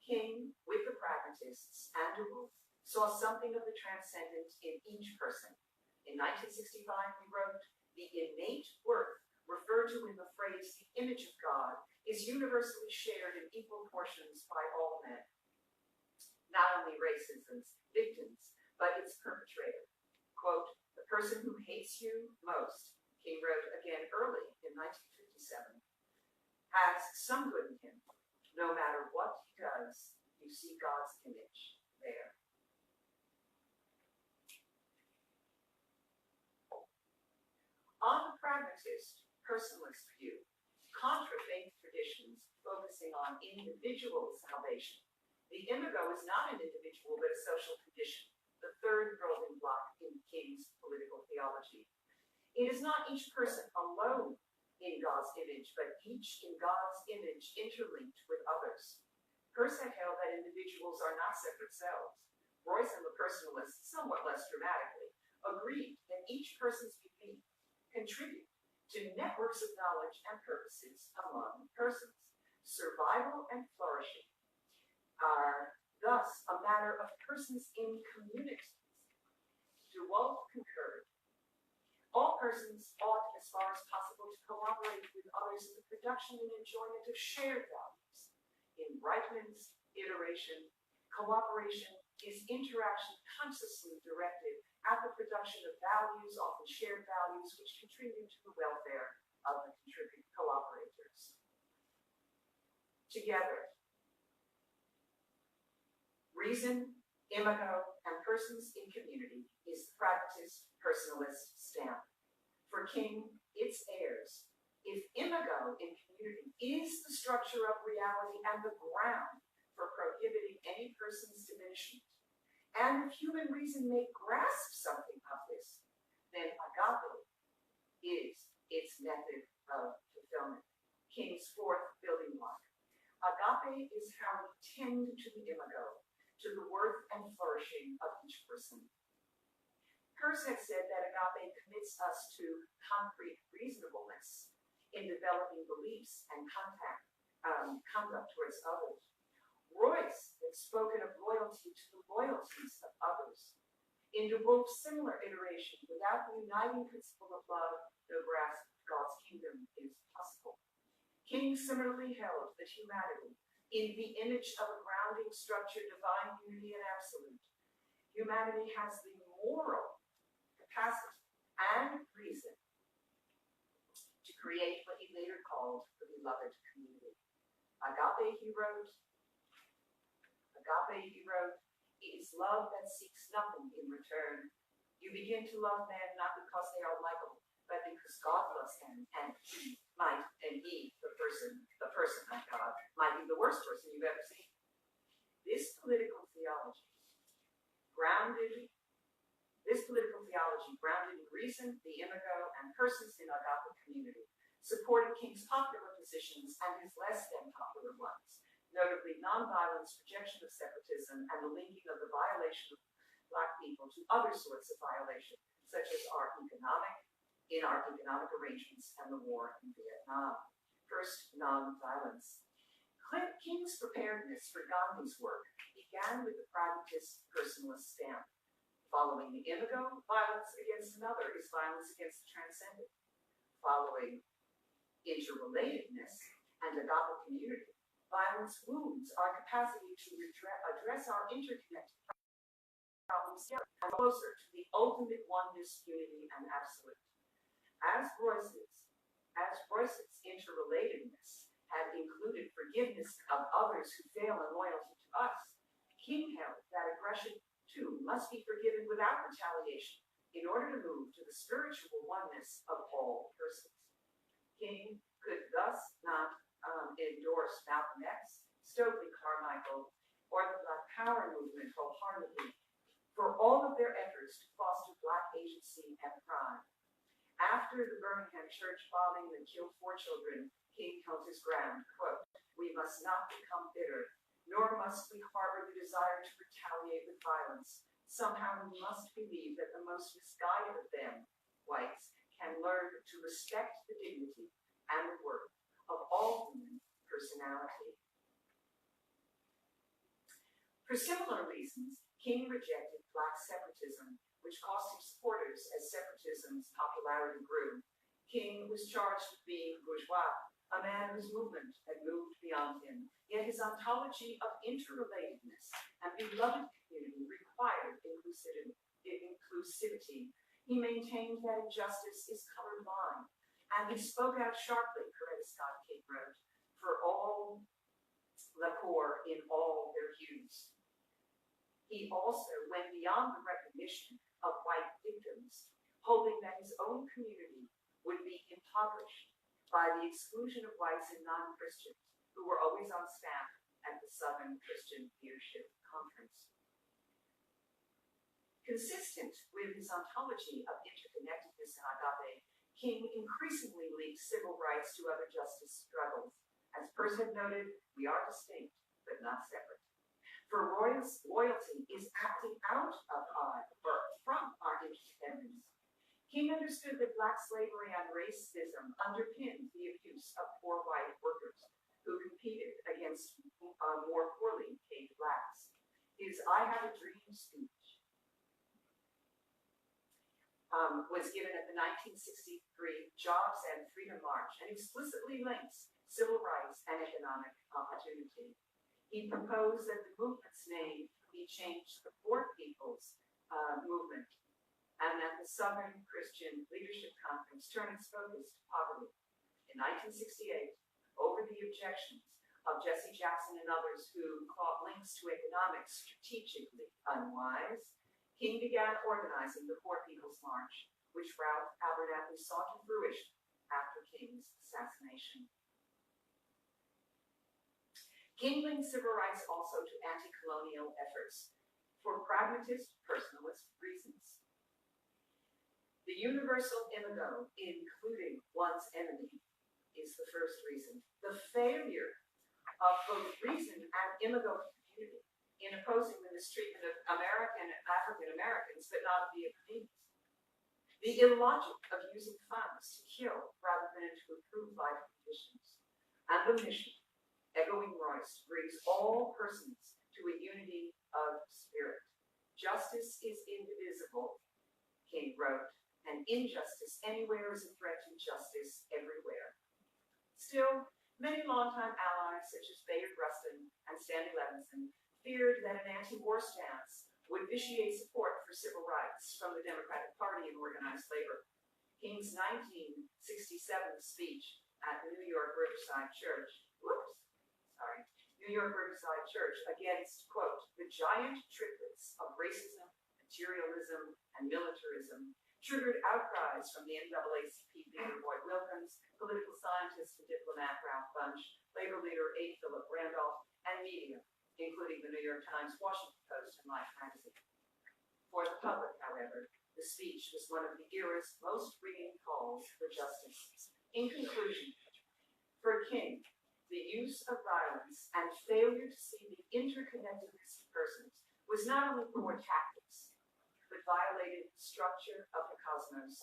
King, with the pragmatists and De Woolf, saw something of the transcendent in each person. In 1965, he wrote, "The innate worth referred to in the phrase the image of God is universally shared in equal portions by all men, not only racism's victims, but its perpetrator. Quote, the person who hates you most," King wrote again early in 1957, "has some good in him. No matter what he does, you see God's image there." On the pragmatist, personalist view, contra faith traditions focusing on individual salvation, the imago is not an individual but a social condition, the third building block in King's political theology. It is not each person alone in God's image, but each in God's image interlinked with others. Peirce had held that individuals are not separate selves. Royce and the personalists, somewhat less dramatically, agreed that each person's unique contribute to networks of knowledge and purposes among persons. Survival and flourishing are thus a matter of persons in communities. De Woolf concurred. All persons ought, as far as possible, to cooperate with others in the production and enjoyment of shared values. In Brightman's iteration, cooperation is interaction consciously directed at the production of values, often shared values, which contribute to the welfare of the cooperators. Together, reason, imago, and persons in community is the pragmatist personalist stamp. For King, its heirs, if imago in community is the structure of reality and the ground for prohibiting any person's diminishment, and if human reason may grasp something of this, then agape is its method of fulfillment. King's fourth building block. Agape is how we tend to the imago, to the worth and flourishing of each person. Peirce had said that agape commits us to concrete reasonableness in developing beliefs and conduct towards others. Royce had spoken of loyalty to the loyalties of others. In De Woolf's similar iteration, without the uniting principle of love, no grasp of God's kingdom is possible. King similarly held that humanity, in the image of a grounding structure, divine unity and absolute, humanity has the moral capacity and reason to create what he later called the beloved community. Agape, he wrote, is love that seeks nothing in return. You begin to love men not because they are likable, but because God loves them, and he, the person, thank God, might be the worst person you've ever seen. This political theology, grounded in reason, the imago, and persons in agape community, supported King's popular positions and his less than popular ones, notably nonviolence, rejection of separatism, and the linking of the violation of Black people to other sorts of violation, such as our economic arrangements and the war in Vietnam. First, nonviolence. King's preparedness for Gandhi's work began with the pragmatist personalist stamp. Following the imago, violence against another is violence against the transcendent. Following interrelatedness and agape community, violence wounds our capacity to address our interconnected problems together and closer to the ultimate oneness, unity, and absolute. As Royce's interrelatedness had included forgiveness of others who fail in loyalty to us, King held that aggression too must be forgiven without retaliation in order to move to the spiritual oneness of all persons. King could thus not endorse Malcolm X, Stokely Carmichael, or the Black Power movement wholeheartedly for all of their efforts to foster Black agency and pride. After the Birmingham church bombing that killed 4 children, King held his ground, quote, "We must not become bitter, nor must we harbor the desire to retaliate with violence. Somehow we must believe that the most misguided of them, whites, can learn to respect the dignity and the worth of all human personality." For similar reasons, King rejected Black separatism, which cost him supporters as separatism's popularity grew. King was charged with being bourgeois, a man whose movement had moved beyond him, yet his ontology of interrelatedness and beloved community required inclusivity. He maintained that injustice is colorblind, and he spoke out sharply, Coretta Scott King wrote, for all the poor in all their hues. He also went beyond the recognition of white victims, hoping that his own community would be impoverished by the exclusion of whites and non-Christians who were always on staff at the Southern Christian Leadership Conference. Consistent with his ontology of interconnectedness and agape, King increasingly linked civil rights to other justice struggles. As Peirce had noted, we are distinct, but not separate. For loyalty is acting out of from our interdependence. King understood that Black slavery and racism underpinned the abuse of poor white workers who competed against more poorly paid Blacks. His "I Have a Dream" speech was given at the 1963 Jobs and Freedom March and explicitly links civil rights and economic opportunity. He proposed that the movement's name be changed to the Poor People's Movement, and that the Southern Christian Leadership Conference turn its focus to poverty. In 1968, over the objections of Jesse Jackson and others who caught links to economics strategically unwise, King began organizing the Poor People's March, which Ralph Abernathy saw to fruition after King's assassination. King linked civil rights also to anti-colonial efforts for pragmatist, personalist reasons. The universal imago, including one's enemy, is the first reason. The failure of both reason and imago community in opposing the mistreatment of African Americans, but not of Vietnamese. The illogic of using funds to kill rather than to improve life conditions. And the mission, echoing Royce, brings all persons to a unity of spirit. Justice is indivisible, King wrote, and injustice anywhere is a threat to justice everywhere. Still, many longtime allies, such as Bayard Rustin and Stanley Levinson, feared that an anti-war stance would vitiate support for civil rights from the Democratic Party and organized labor. King's 1967 speech at the New York Riverside Church against, quote, the giant triplets of racism, materialism, and militarism triggered outcries from the NAACP leader Boyd Wilkins, political scientist and diplomat Ralph Bunche, labor leader A. Philip Randolph, and media, including the New York Times, Washington Post, and Life magazine. For the public, however, the speech was one of the era's most ringing calls for justice. In conclusion, for King, the use of violence and failure to see the interconnectedness of persons was not only poor tactics, but violated the structure of the cosmos.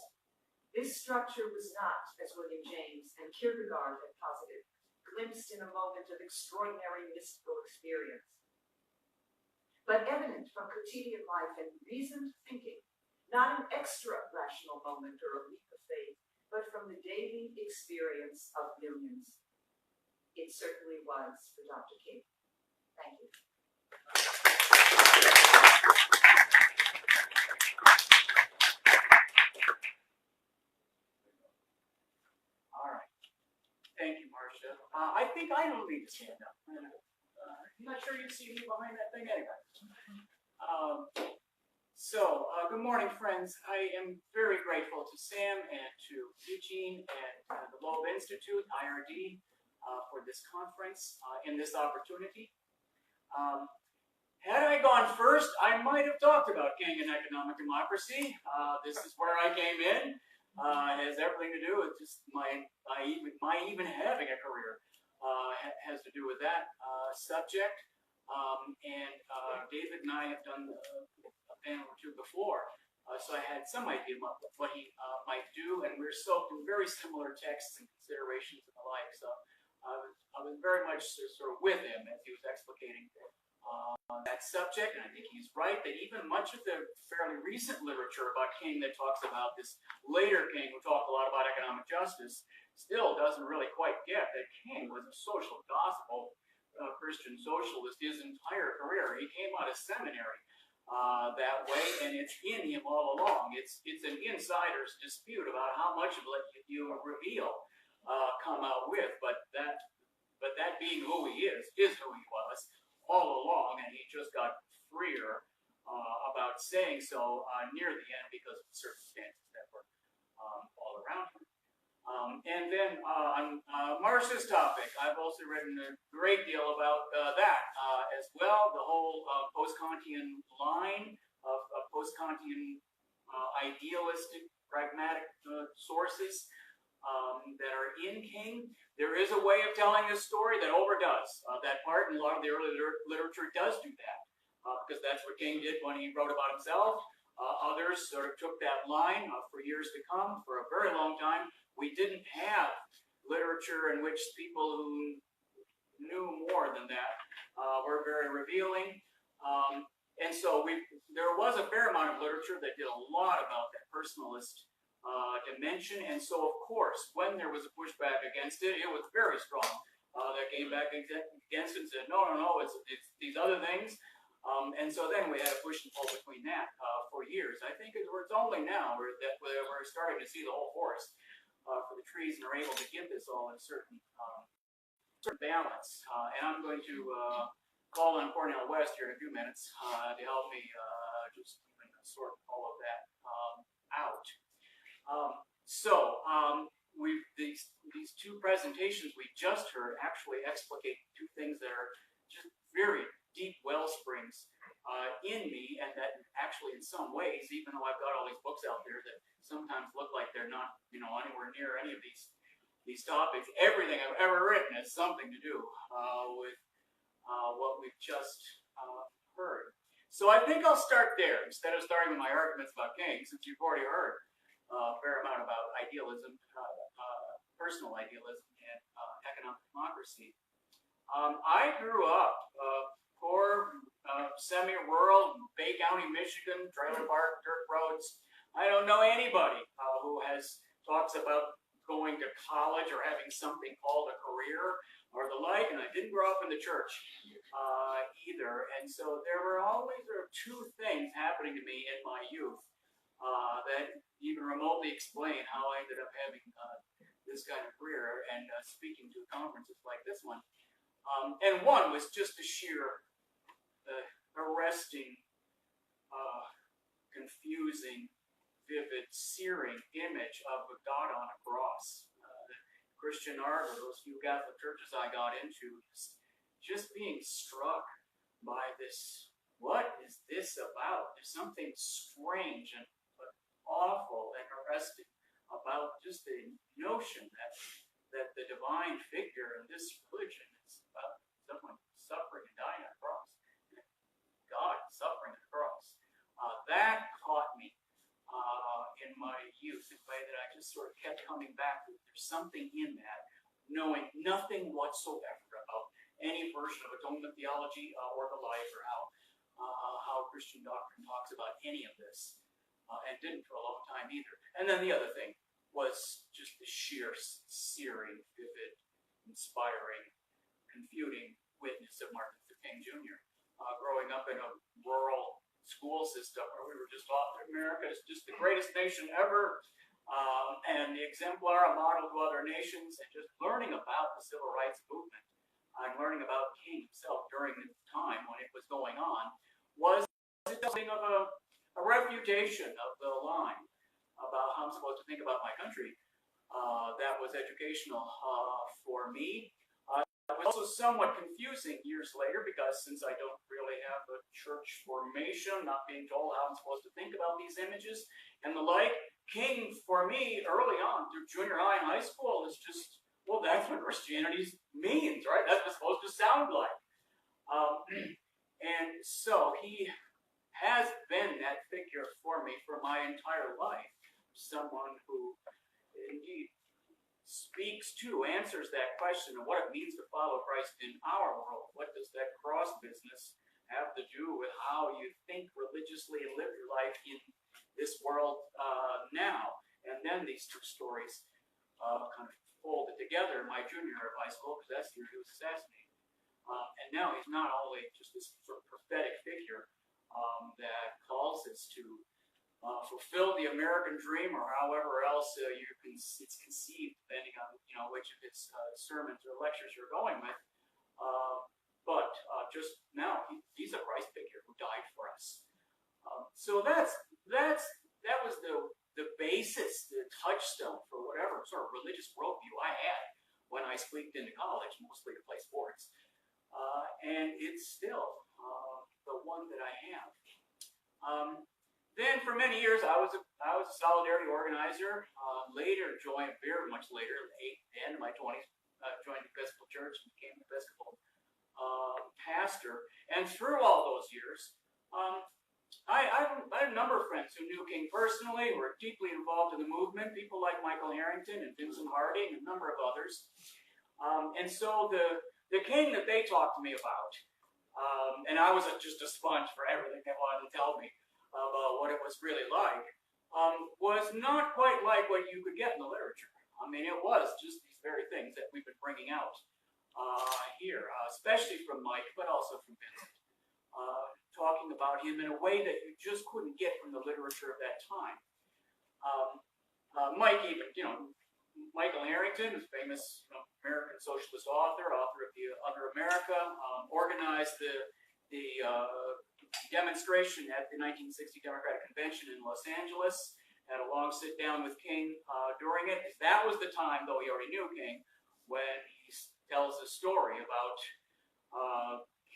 This structure was not, as William James and Kierkegaard had posited, glimpsed in a moment of extraordinary mystical experience, but evident from quotidian life and reasoned thinking, not an extra rational moment or a leap of faith, but from the daily experience of millions. It certainly was for Dr. King. Thank you. All right. Thank you, Marcia. I think I don't need to stand up. I'm not sure you see me behind that thing anyway. Good morning, friends. I am very grateful to Sam and to Eugene and the Loeb Institute, IRD, for this conference and this opportunity. Had I gone first, I might have talked about King and economic democracy. This is where I came in. It has everything to do with just my even having a career has to do with that subject. David and I have done a panel or two before, so I had some idea about what he might do, and we're soaked in very similar texts and considerations and the like. So I was very much sort of with him as he was explicating that subject, and I think he's right that even much of the fairly recent literature about King that talks about this later King, who talked a lot about economic justice, still doesn't really quite get that King was a social gospel Christian socialist his entire career. He came out of seminary that way, and it's in him all along. It's an insider's dispute about how much of what you reveal come out with, but that being who he is who he was all along, and he just got freer about saying so near the end because of the circumstances that were all around him. And then on Marcia's topic, I've also written a great deal about that as well, the whole post-Kantian line of post-Kantian idealistic, pragmatic sources that are in King. There is a way of telling this story that overdoes that part, and a lot of the early literature does do that, because that's what King did when he wrote about himself. Others sort of took that line for years to come. For a very long time, we didn't have literature in which people who knew more than that were very revealing. And so there was a fair amount of literature that did a lot about that personalist dimension. And so, of course, when there was a pushback against it, it was very strong. That came back against it and said, no, it's these other things. And so then we had a push and pull between that for years. I think it's only now we're starting to see the whole forest for the trees and are able to give this all a certain balance. And I'm going to call on Cornell West here in a few minutes to help me just even sort all of that out. These two presentations we just heard actually explicate two things that are just very deep well springs in me, and that actually in some ways, even though I've got all these books out there that sometimes look like they're not, anywhere near any of these topics, everything I've ever written has something to do with what we've just heard. So I think I'll start there instead of starting with my arguments about King, since you've already heard a fair amount about idealism, personal idealism, and economic democracy. I grew up poor, semi-rural, Bay County, Michigan, trailer park, dirt roads. I don't know anybody who talks about going to college or having something called a career or the like, and I didn't grow up in the church either. And so there were always two things happening to me in my youth that even remotely explain how I ended up having this kind of career and speaking to conferences like this one. And one was just the sheer arresting, confusing vivid, searing image of a God on a cross. Christian art, or those few Catholic churches I got into, just being struck by this. What is this about? There's something strange and awful and arresting about just the notion that the divine figure in this religion is about someone suffering and dying on a cross. God suffering on the cross. That caught me in my youth in a way that I just sort of kept coming back to. There's something in that, knowing nothing whatsoever about any version of atonement theology or the life, or how Christian doctrine talks about any of this, and didn't for a long time either. And then the other thing was just the sheer, searing, vivid, inspiring, confuting witness of Martin Luther King Jr. Growing up in a rural school system where we were just taught that America is just the greatest nation ever, and the exemplar, a model to other nations, and just learning about the civil rights movement and learning about King himself during the time when it was going on was something of a refutation of the line about how I'm supposed to think about my country. That was educational for me. It was also somewhat confusing years later, because since I don't really have a church formation, not being told how I'm supposed to think about these images and the like, King for me early on through junior high and high school is just, well, that's what Christianity means, right? That's what it's supposed to sound like. And so he has been that figure for me for my entire life. Someone who indeed speaks to, answers that question of what it means to follow Christ in our world. What does that cross business have to do with how you think religiously and live your life in this world now? And then these two stories kind of folded together in my junior year of high school, because that's the year he was assassinated. And now he's not only just this sort of prophetic figure that calls us to fulfill the American dream, or however else it's conceived, depending on which of his sermons or lectures you're going with. But just now, he's a Christ figure who died for us. So that was the basis, the touchstone for whatever sort of religious worldview I had when I squeaked into college, mostly to play sports. And it's still the one that I have. Then for many years, I was a solidarity organizer. Later joined, very much later, in my 20s, joined the Episcopal Church and became an Episcopal pastor. And through all those years, I had a number of friends who knew King personally, were deeply involved in the movement. People like Michael Harrington and Vincent Harding, and a number of others. And so the King that they talked to me about, and I was just a sponge for everything they wanted to tell me about what it was really like, was not quite like what you could get in the literature. I mean, it was just these very things that we've been bringing out here, especially from Mike, but also from Vincent, talking about him in a way that you just couldn't get from the literature of that time. Mike even, Michael Harrington, who's famous American socialist author of the Other America, organized the demonstration at the 1960 Democratic Convention in Los Angeles. Had a long sit down with King during it. That was the time, though he already knew King, when he tells a story about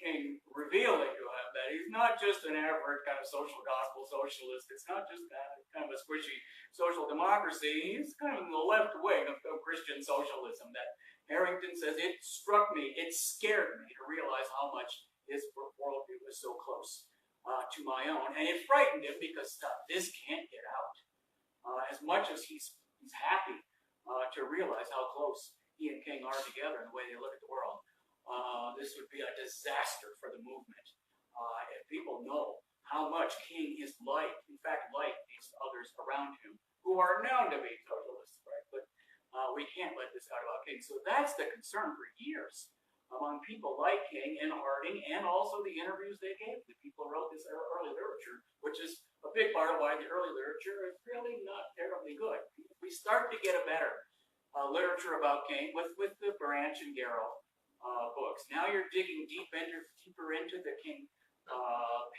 King revealing to him that he's not just an average kind of social gospel socialist. It's not just that kind of a squishy social democracy. He's kind of in the left wing of Christian socialism. That Harrington says, it struck me, it scared me to realize how much his worldview was so close to my own. And it frightened him because this can't get out. As much as he's happy to realize how close he and King are together in the way they look at the world, this would be a disaster for the movement. If people know how much King is liked, in fact, like these others around him, who are known to be socialists, right? But we can't let this out about King. So that's the concern for years among people like King and Harding, and also the interviews they gave. The people who wrote this early literature, which is a big part of why the early literature is really not terribly good. We start to get a better literature about King with the Branch and Garrow books. Now you're digging deeper into the King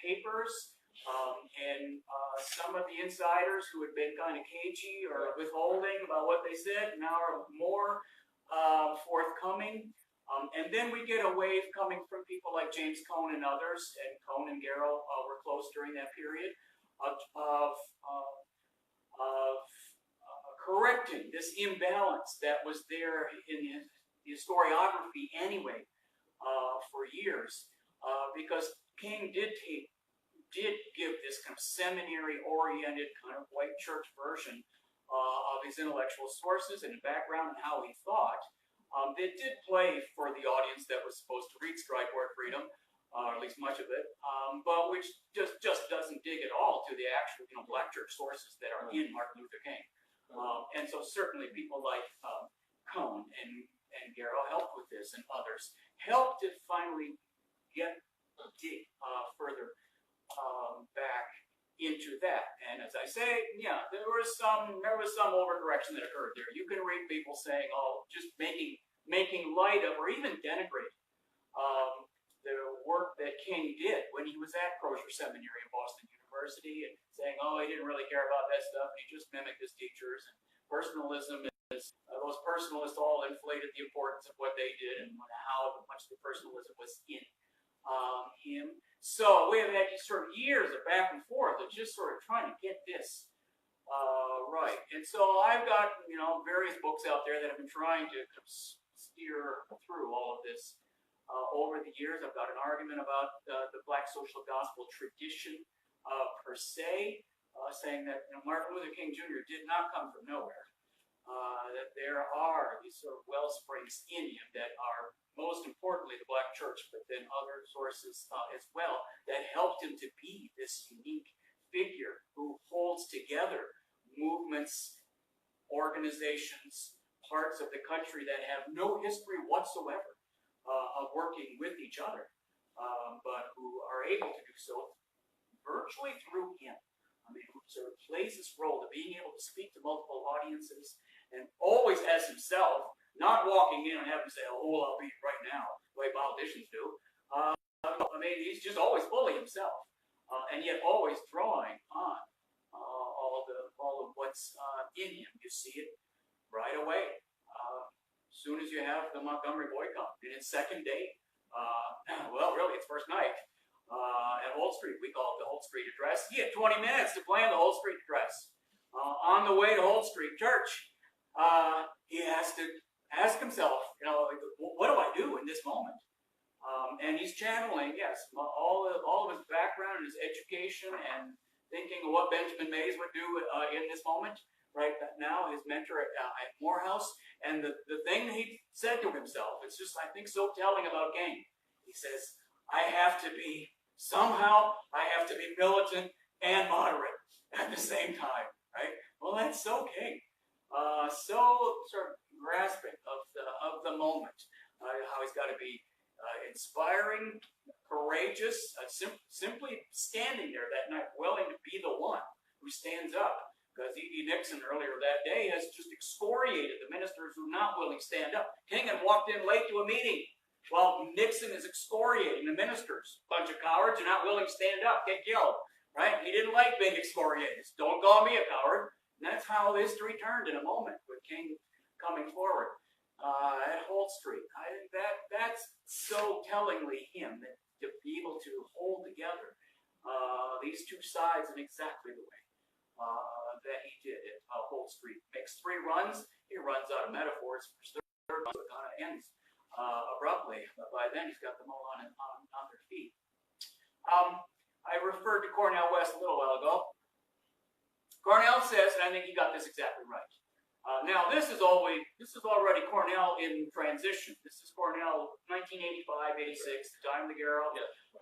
papers, And some of the insiders who had been kind of cagey or withholding about what they said now are more forthcoming. And then we get a wave coming from people like James Cone and others, and Cone and Garrow were close during that period, of correcting this imbalance that was there in the historiography anyway for years, because King did give this kind of seminary-oriented kind of white church version of his intellectual sources and background and how he thought. That did play for the audience that was supposed to read Stride Toward Freedom, at least much of it, but which just doesn't dig at all to the actual black church sources that are in Martin Luther King. And so certainly people like Cone and Garrow helped with this, and others helped to finally dig further back into that. And as I say, yeah, there was some overcorrection that occurred there. You can read people saying, "Oh, just making light of or even denigrating the work that King did when he was at Crozier Seminary and Boston University, and saying, oh, he didn't really care about that stuff, and he just mimicked his teachers, and personalism is, those personalists all inflated the importance of what they did and how much the personalism was in him. So we have had these sort of years of back and forth of just sort of trying to get this right. And so I've got, various books out there that have been trying to steer through all of this. Over the years, I've got an argument about the black social gospel tradition per se, saying that Martin Luther King Jr. did not come from nowhere. That there are these sort of wellsprings in him that are most importantly the black church, but then other sources as well, that helped him to be this unique figure who holds together movements, organizations, parts of the country that have no history whatsoever of working with each other, but who are able to do so virtually through him. I mean, who sort of plays this role of being able to speak to multiple audiences and always as himself, not walking in and having to say, oh, well, I'll be right now, the way politicians do. I mean, he's just always fully himself, and yet always drawing on all of what's in him. You see it right away. As soon as you have the Montgomery boycott in its second date, well, really, it's first night at Holt Street. We call it the Holt Street Address. He had 20 minutes to plan the Holt Street Address. On the way to Holt Street Church, he has to ask himself, what do I do in this moment? And he's channeling, yes, all of his background and his education and thinking of what Benjamin Mays would do in this moment. Right now, his mentor at Morehouse, and the thing he said to himself, it's just, I think, so telling about King. He says, I have to be militant and moderate at the same time, right? Well, that's so King. So sort of grasping of the moment, how he's got to be inspiring, courageous, simply standing there that night, willing to be the one who stands up. Because E.D. Nixon earlier that day has just excoriated the ministers who are not willing to stand up. King had walked in late to a meeting while Nixon is excoriating the ministers. Bunch of cowards, you're not willing to stand up, get killed. Right? He didn't like being excoriated. Don't call me a coward. And that's how history turned in a moment with King coming forward at Holt Street. I think that's so tellingly him, that to be able to hold together these two sides in exactly the way that he did at Holt Street. Makes 3 runs. He runs out of metaphors for his third run, so it kind of ends abruptly. But by then, he's got them all on their feet. I referred to Cornel West a little while ago. Cornel says, and I think he got this exactly right. Now, this is already Cornel in transition. This is Cornel 1985, 86, the time of the Garrow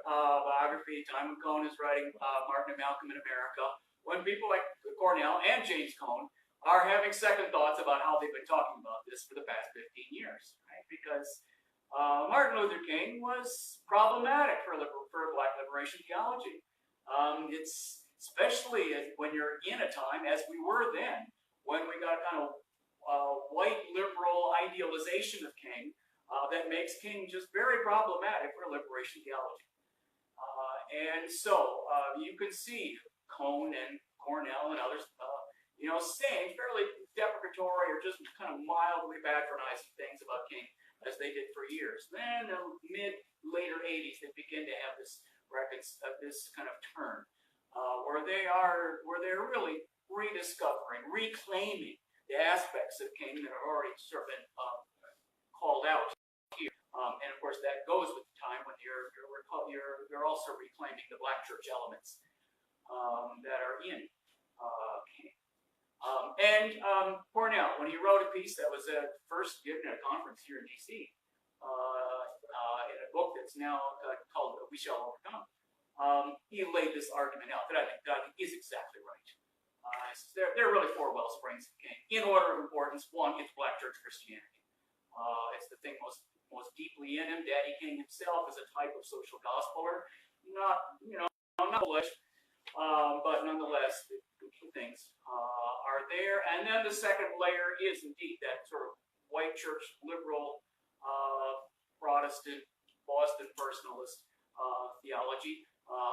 biography, time when Cone is writing Martin and Malcolm in America. When people like Cornel and James Cone are having second thoughts about how they've been talking about this for the past 15 years, right? Because Martin Luther King was problematic for black liberation theology. It's especially when you're in a time, as we were then, when we got kind of white liberal idealization of King that makes King just very problematic for liberation theology. And so you can see Cone and Cornell and others, saying fairly deprecatory or just kind of mildly patronizing things about King, as they did for years. Then the later 80s, they begin to have this kind of turn, where they're really rediscovering, reclaiming the aspects of King that have already sort of been called out here. And of course, that goes with the time when you're also reclaiming the Black church elements that are in King. Cornell, when he wrote a piece that was first given at a conference here in D.C., in a book that's now called We Shall Overcome, he laid this argument out that I think is exactly right. There are really four well springs of King. In order of importance, one, it's Black church Christianity. It's the thing most deeply in him. Daddy King himself is a type of social gospeler, not published, but nonetheless, the key things are there. And then the second layer is indeed that sort of white church liberal Protestant Boston personalist theology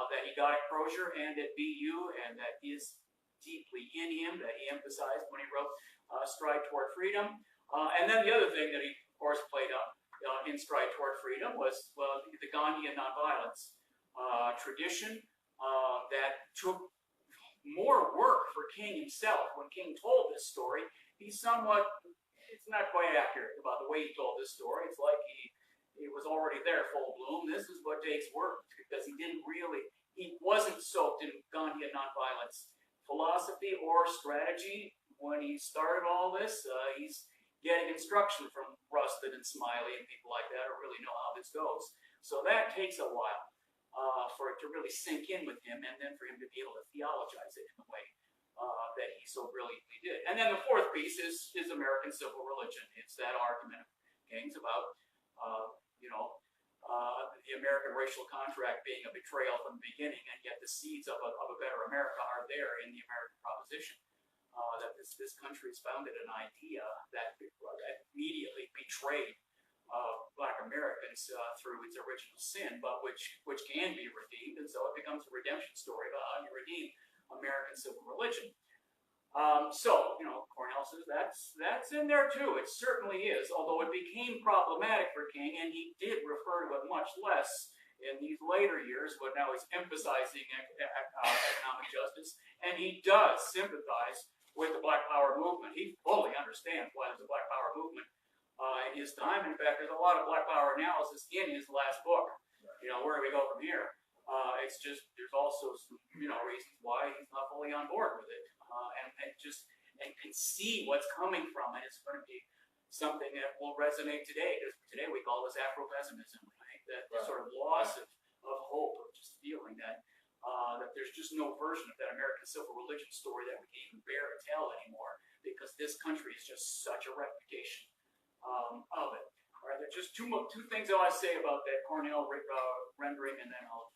that he got at Crozier and at BU, and that is deeply in him, that he emphasized when he wrote Stride Toward Freedom. And then the other thing that he, of course, played up in Stride Toward Freedom was the Gandhian nonviolence tradition that took more work for King himself. When King told this story, it's not quite accurate about the way he told this story. It's like he was already there full bloom. This is what takes work, because he wasn't soaked in Gandhian nonviolence philosophy or strategy when he started all this. He's getting instruction from Rustin and Smiley and people like that who really know how this goes. So that takes a while for it to really sink in with him, and then for him to be able to theologize it in the way that he so brilliantly did. And then the fourth piece is American civil religion. It's that argument of King's about the American racial contract being a betrayal from the beginning, and yet the seeds of a better America are there in the American proposition. That this country is founded an idea that immediately betrayed Black Americans through its original sin, but which can be redeemed, and so it becomes a redemption story about how you redeem American civil religion. Cornell says that's in there too. It certainly is, although it became problematic for King, and he did refer to it much less in these later years, but now he's emphasizing economic justice, and he does sympathize with the Black Power movement. He fully understands why there's a Black Power movement in his time. In fact, there's a lot of Black Power analysis in his last book. Where do we go from here? It's just, there's also some, reasons why he's not fully on board with it, and can see what's coming from it. It's going to be something that will resonate today, because today we call this Afro-pessimism, right? That sort of loss of hope, of just feeling that there's just no version of that American civil religion story that we can even bear to tell anymore, because this country is just such a reputation of it. All right, there's just two things I want to say about that Cornell rendering, and then I'll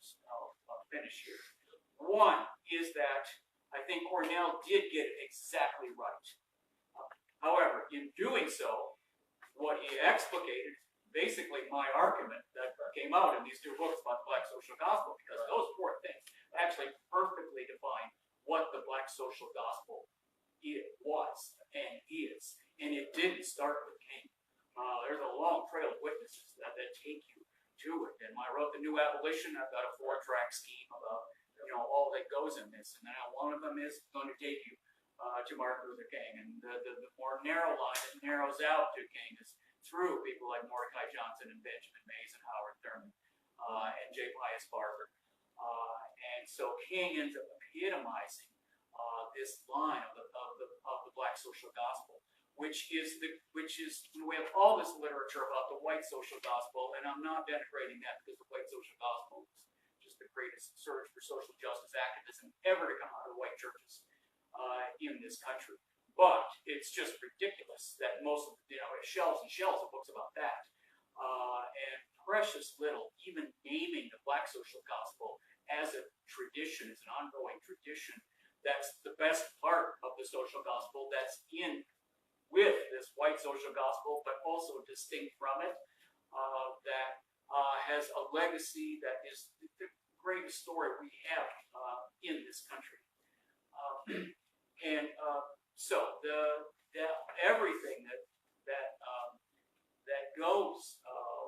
finish here. One is that I think Cornell did get it exactly right. However, in doing so, what he explicated basically my argument that came out in these two books about the Black social gospel, because those four things actually perfectly define what the Black social gospel was and is. And it didn't start with King. There's a long trail of witnesses that take you to it. And when I wrote The New Abolition, I've got a 4-track scheme about all that goes in this. And then one of them is going to take you to Martin Luther King. And the more narrow line that narrows out to King is through people like Mordecai Johnson and Benjamin Mays and Howard Thurman and J. Pius Barber. And so King ends up epitomizing this line of the Black social gospel, which is we have all this literature about the white social gospel, and I'm not denigrating that, because the white social gospel is just the greatest surge for social justice activism ever to come out of white churches in this country. But it's just ridiculous that most of shelves and shelves of books about that, and precious little even naming the Black social gospel as a tradition, as an ongoing tradition. That's the best part of the social gospel that's in with this white social gospel, but also distinct from it, that has a legacy that is greatest story we have in this country. So everything that goes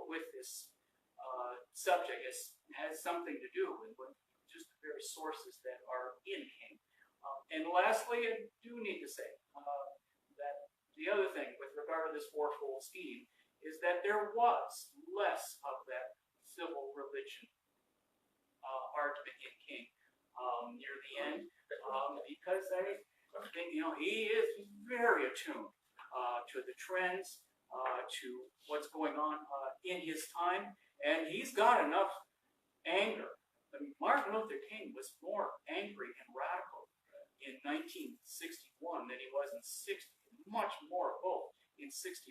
with this subject has something to do with just the very sources that are in King. And lastly, I do need to say that the other thing with regard to this fourfold scheme is that there was less of that civil religion argument in King near the end, because I think he is very attuned to the trends, to what's going on in his time, and he's got enough anger. I mean, Martin Luther King was more angry and radical in 1961 than he was in 60, much more of both in 65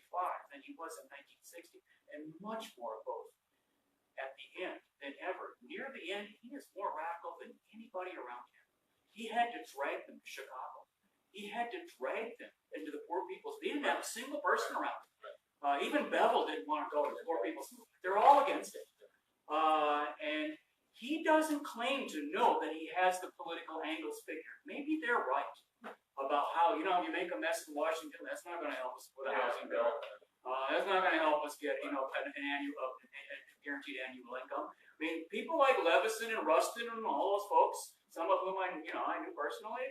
than he was in 1960, and much more of both at the end than ever. Near the end, he is more radical than anybody around him. He had to drag them to Chicago. He had to drag them into the poor people's. He didn't have a single person around him. Even Bevel didn't want to go to the poor people's movement. They're all against it. And he doesn't claim to know that he has the political angles figured. Maybe they're right about how, you make a mess in Washington, that's not going to help us with a housing bill. That's not going to help us get, an guaranteed annual income. I mean, people like Levison and Rustin and all those folks, some of whom I knew personally,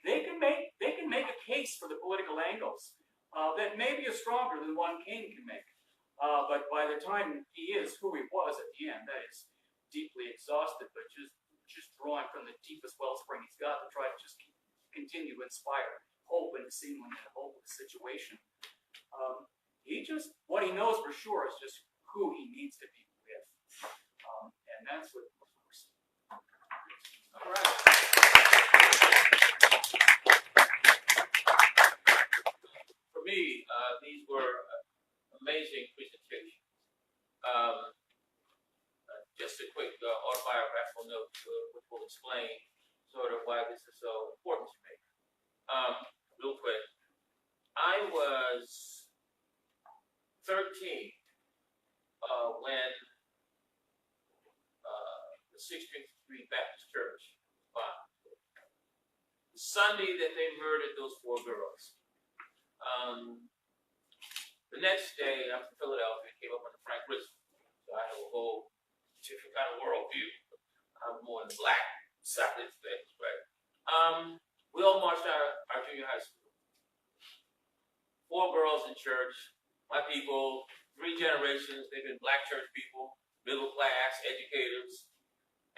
they can make a case for the political angles that maybe is stronger than one King can make. But by the time he is who he was at the end, that is deeply exhausted, but just drawing from the deepest wellspring he's got to try to just continue to inspire hope in a seemingly hopeless situation. What he knows for sure is just who he needs to be with. And that's what we're seeing. All right. For me, these were amazing presentations. Just a quick autobiographical note, which will explain sort of why this is so important to me. Real quick. I was 13 when the 6th Street Baptist Church bombed. The Sunday that they murdered those 4 girls. The next day, I'm from Philadelphia, came up under Frank Rizzo. So I have a whole different kind of worldview. I'm more on the black side of things, right? We all marched our junior high school. 4 girls in church, my people, 3 generations, they've been black church people, middle class, educators.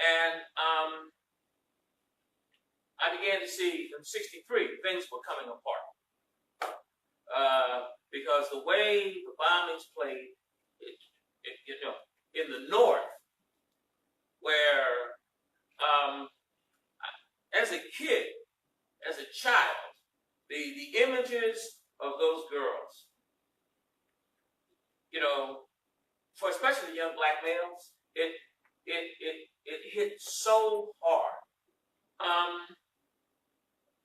And I began to see in 63, things were coming apart. Because the way the bombings played, in the North, where as a kid, as a child, the images of those girls, for especially young black males, it hit so hard.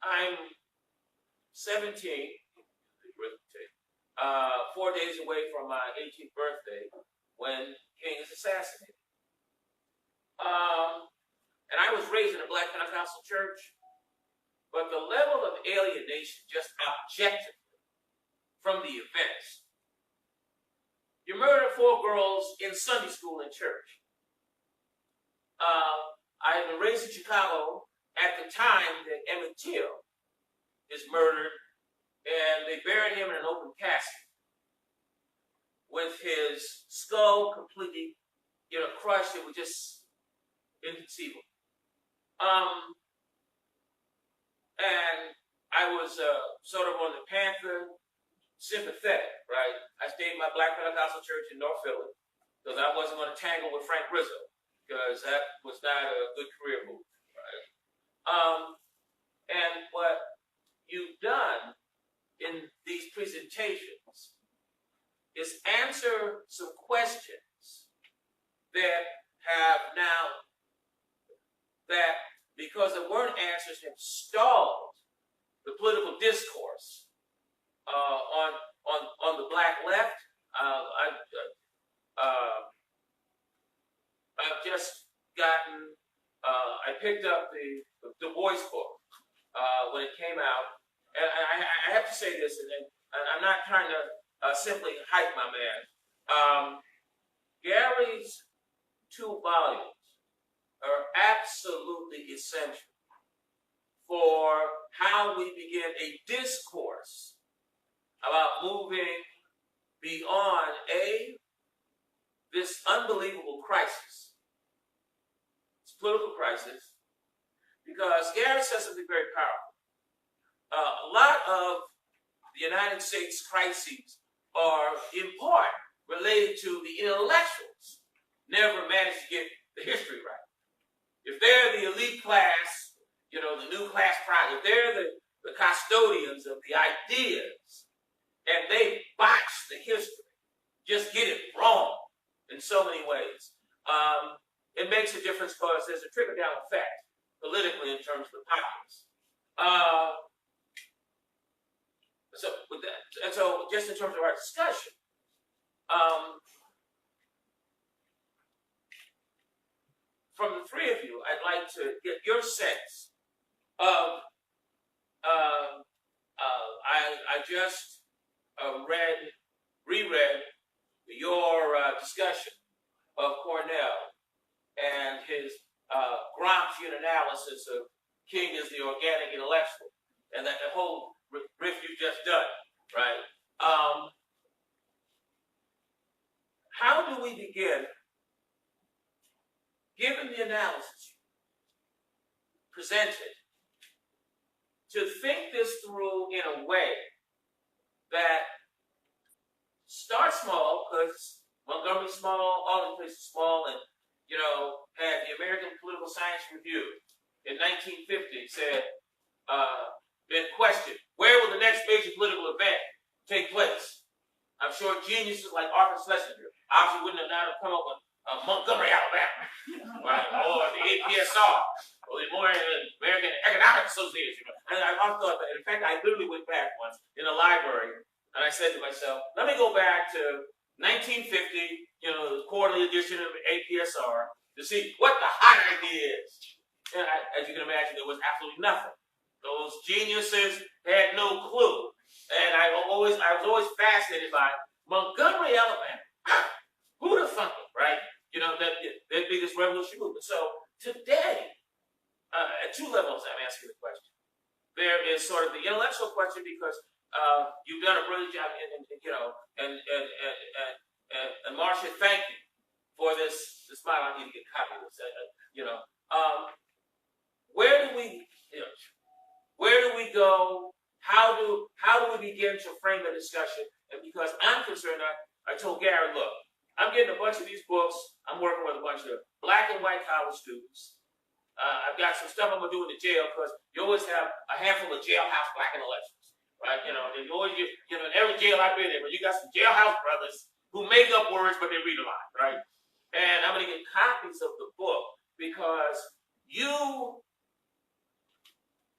I'm 17, 4 days away from my 18th birthday when King is assassinated. And I was raised in a black Pentecostal church, but the level of alienation just objectively from the events. You murdered 4 girls in Sunday school in church. I had been raised in Chicago at the time that Emmett Till is murdered, and they buried him in an open casket with his skull completely, crushed. It was just inconceivable. And I was sort of on the Panther sympathetic, right? I stayed in my black Pentecostal church in North Philly because I wasn't going to tangle with Frank Rizzo because that was not a good career move, right? And what you've done in these presentations is answer some questions that have now, that because there weren't answers, have stalled the political discourse on the black left. I've just picked up the Du Bois book when it came out, and I have to say this, and I'm not trying to simply hype my man. Gary's 2 volumes are absolutely essential for how we begin a discourse about moving beyond this unbelievable crisis. It's a political crisis, because Gary says something very powerful. A lot of the United States crises are in part related to the intellectuals never managed to get the history right. If they're the elite class, the new class product, if they're the custodians of the ideas, and they botch the history, just get it wrong in so many ways, it makes a difference because there's a trickle-down effect politically in terms of the populace. So with that, and so just in terms of our discussion, from the 3 of you, I'd like to get your sense of. I just reread your discussion of Cornell and his Gramscian analysis of King as the organic intellectual, and that the whole riff you just done, right? How do we begin, given the analysis presented, to think this through in a way that starts small, because Montgomery's small, all the places small, and had the American Political Science Review in 1950 said, been questioned, where will the next major political event take place? I'm sure geniuses like Arthur Schlesinger obviously wouldn't have now come up with Montgomery, Alabama, right? Or the APSR, or the American Economic Association. And I thought that, in fact, I literally went back once in a library, and I said to myself, let me go back to 1950, the quarterly edition of APSR, to see what the hot idea is. And as you can imagine, there was absolutely nothing. Those geniuses had no clue. And I was always fascinated by Montgomery, Alabama. Who'd have thunk it, right? That'd be this revolutionary movement. So today, at 2 levels, I'm asking the question. There is sort of the intellectual question, because you've done a brilliant job, and Marcia, thank you for this smile. I need to get a copy of this. Where do we go? How do we begin to frame the discussion? And because I'm concerned, I told Gary, look, I'm getting a bunch of these books. I'm working with a bunch of black and white college students. I've got some stuff I'm going to do in the jail, because you always have a handful of jailhouse black intellectuals, right? And you always, in every jail I've been in, but you got some jailhouse brothers who make up words, but they read a lot, right? And I'm going to get copies of the book, because you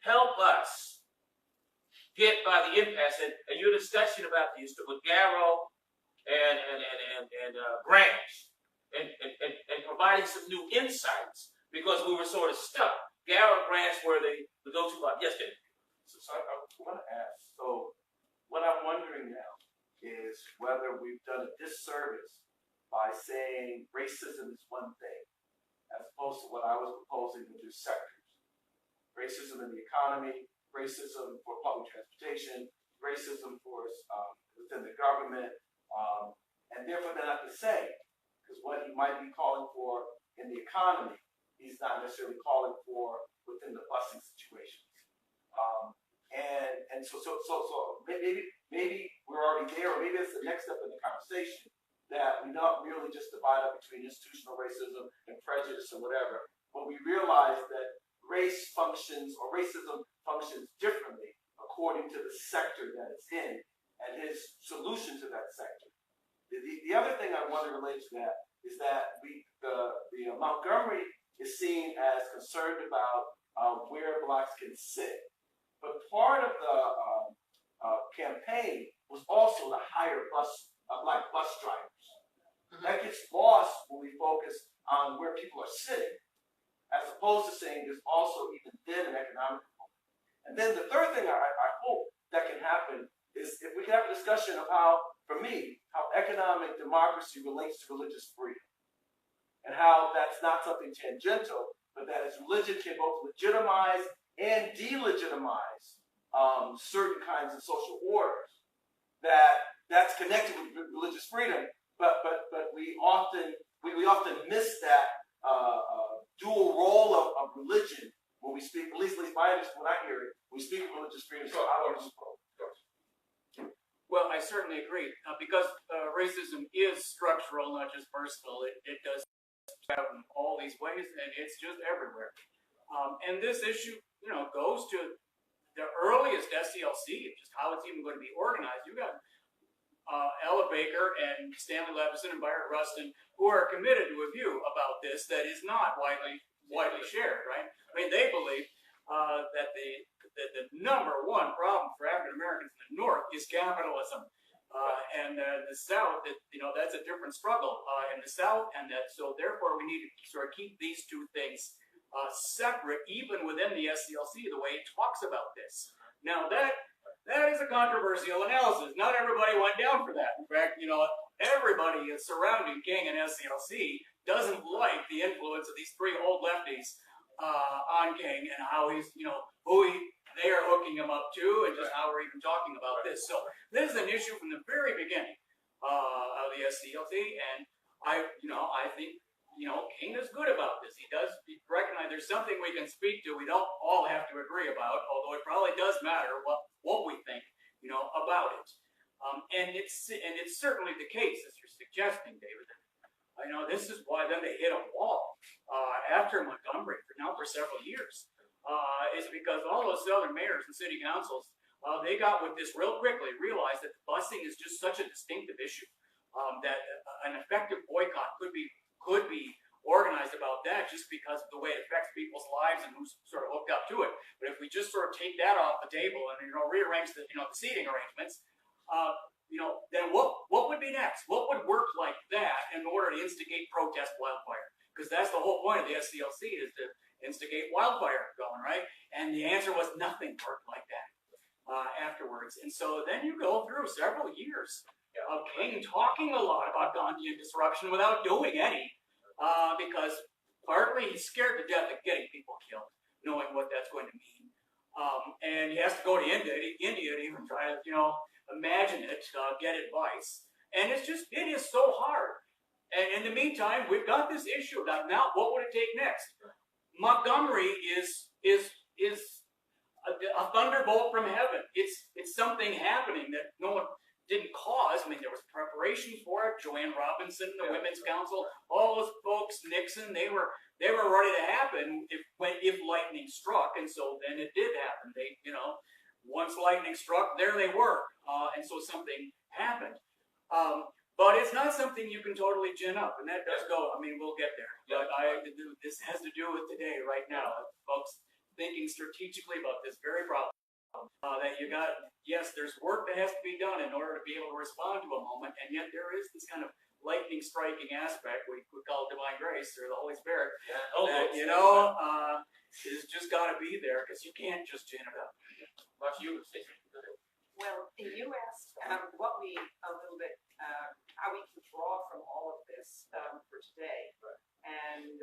help us get by the impasse, and your discussion about these with Garrow and Branch, and providing some new insights, because we were sort of stuck. Garrow and Branch were the go-to line. Yes, David. So I want to ask, so what I'm wondering now is whether we've done a disservice by saying racism is one thing, as opposed to what I was proposing to do sectors. Racism in the economy, racism for public transportation, racism for within the government, and therefore they're not the same, because what he might be calling for in the economy, he's not necessarily calling for within the busing situations. And so maybe we're already there, or maybe it's the next step in the conversation, that we not really just divide up between institutional racism and prejudice and whatever, but we realize that race functions, or racism functions differently according to the sector that it's in and his solution to that sector. The other thing I want to relate to that is that the Montgomery is seen as concerned about where blacks can sit. But part of the campaign was also to hire black bus drivers. That gets lost when we focus on where people are sitting. as opposed to saying there's also even then an economic component. And then the third thing I hope that can happen is if we can have a discussion of how, for me, how economic democracy relates to religious freedom. And how that's not something tangential, but that as religion can both legitimize and delegitimize certain kinds of social orders, that's connected with religious freedom, but we often miss that dual role of religion when we speak, at least my understanding when I hear it, we speak of religious freedom. So I don't know. Well, I certainly agree, because racism is structural, not just personal. It does have in all these ways, and it's just everywhere. And this issue, goes to the earliest SCLC, just how it's even going to be organized. You got Ella Baker and Stanley Levison and Byron Rustin, who are committed to a view about this that is not widely shared, right? I mean, they believe that the number one problem for African Americans in the North is capitalism, and the South, that's a different struggle in the South, and so therefore we need to sort of keep these two things separate, even within the SCLC, the way it talks about this. Now that is a controversial analysis. Not everybody went down for that. In fact, everybody surrounding King and SCLC doesn't like the influence of these three old lefties on King and how he's, they are hooking him up to, and just how we're even talking about this. So this is an issue from the very beginning of the SCLC, and I think King is good about this. He does recognize there's something we can speak to. We don't all have to agree about, although it probably does matter what we think, about it. And it's certainly the case, as you're suggesting, David. This is why then they hit a wall after Montgomery for several years. Is because all those southern mayors and city councils, they got with this real quickly, realized that busing is just such a distinctive issue that an effective boycott could be organized about that, just because of the way it affects people's lives and who's sort of hooked up to it. But if we just sort of take that off the table and rearrange the the seating arrangements, then what would be next? What would work like that in order to instigate protest wildfire? Because that's the whole point of the SCLC, is to instigate wildfire going, right? And the answer was nothing worked like that afterwards. And so then you go through several years of King talking a lot about Gandhian disruption without doing any, because partly he's scared to death of getting people killed, knowing what that's going to mean. And he has to go to India to even try to, imagine it, get advice. And it is so hard. And in the meantime, we've got this issue about now what would it take next? Montgomery is a thunderbolt from heaven. It's something happening that no one didn't cause. I mean, there was preparation for it. Joanne Robinson, the Women's Council, all those folks, Nixon, they were ready to happen if lightning struck. And so then it did happen. They, once lightning struck, there they were. And so something happened. But it's not something you can totally gin up, and that does go. I mean, we'll get there. But this has to do with today, right now. Folks thinking strategically about this very problem. That you got, yes, there's work that has to be done in order to be able to respond to a moment, and yet there is this kind of lightning striking aspect we call divine grace or the Holy Spirit. That, is just got to be there, because you can't just gin it up. Much you would say. Well, you asked what we a little bit how we can draw from all of this for today, and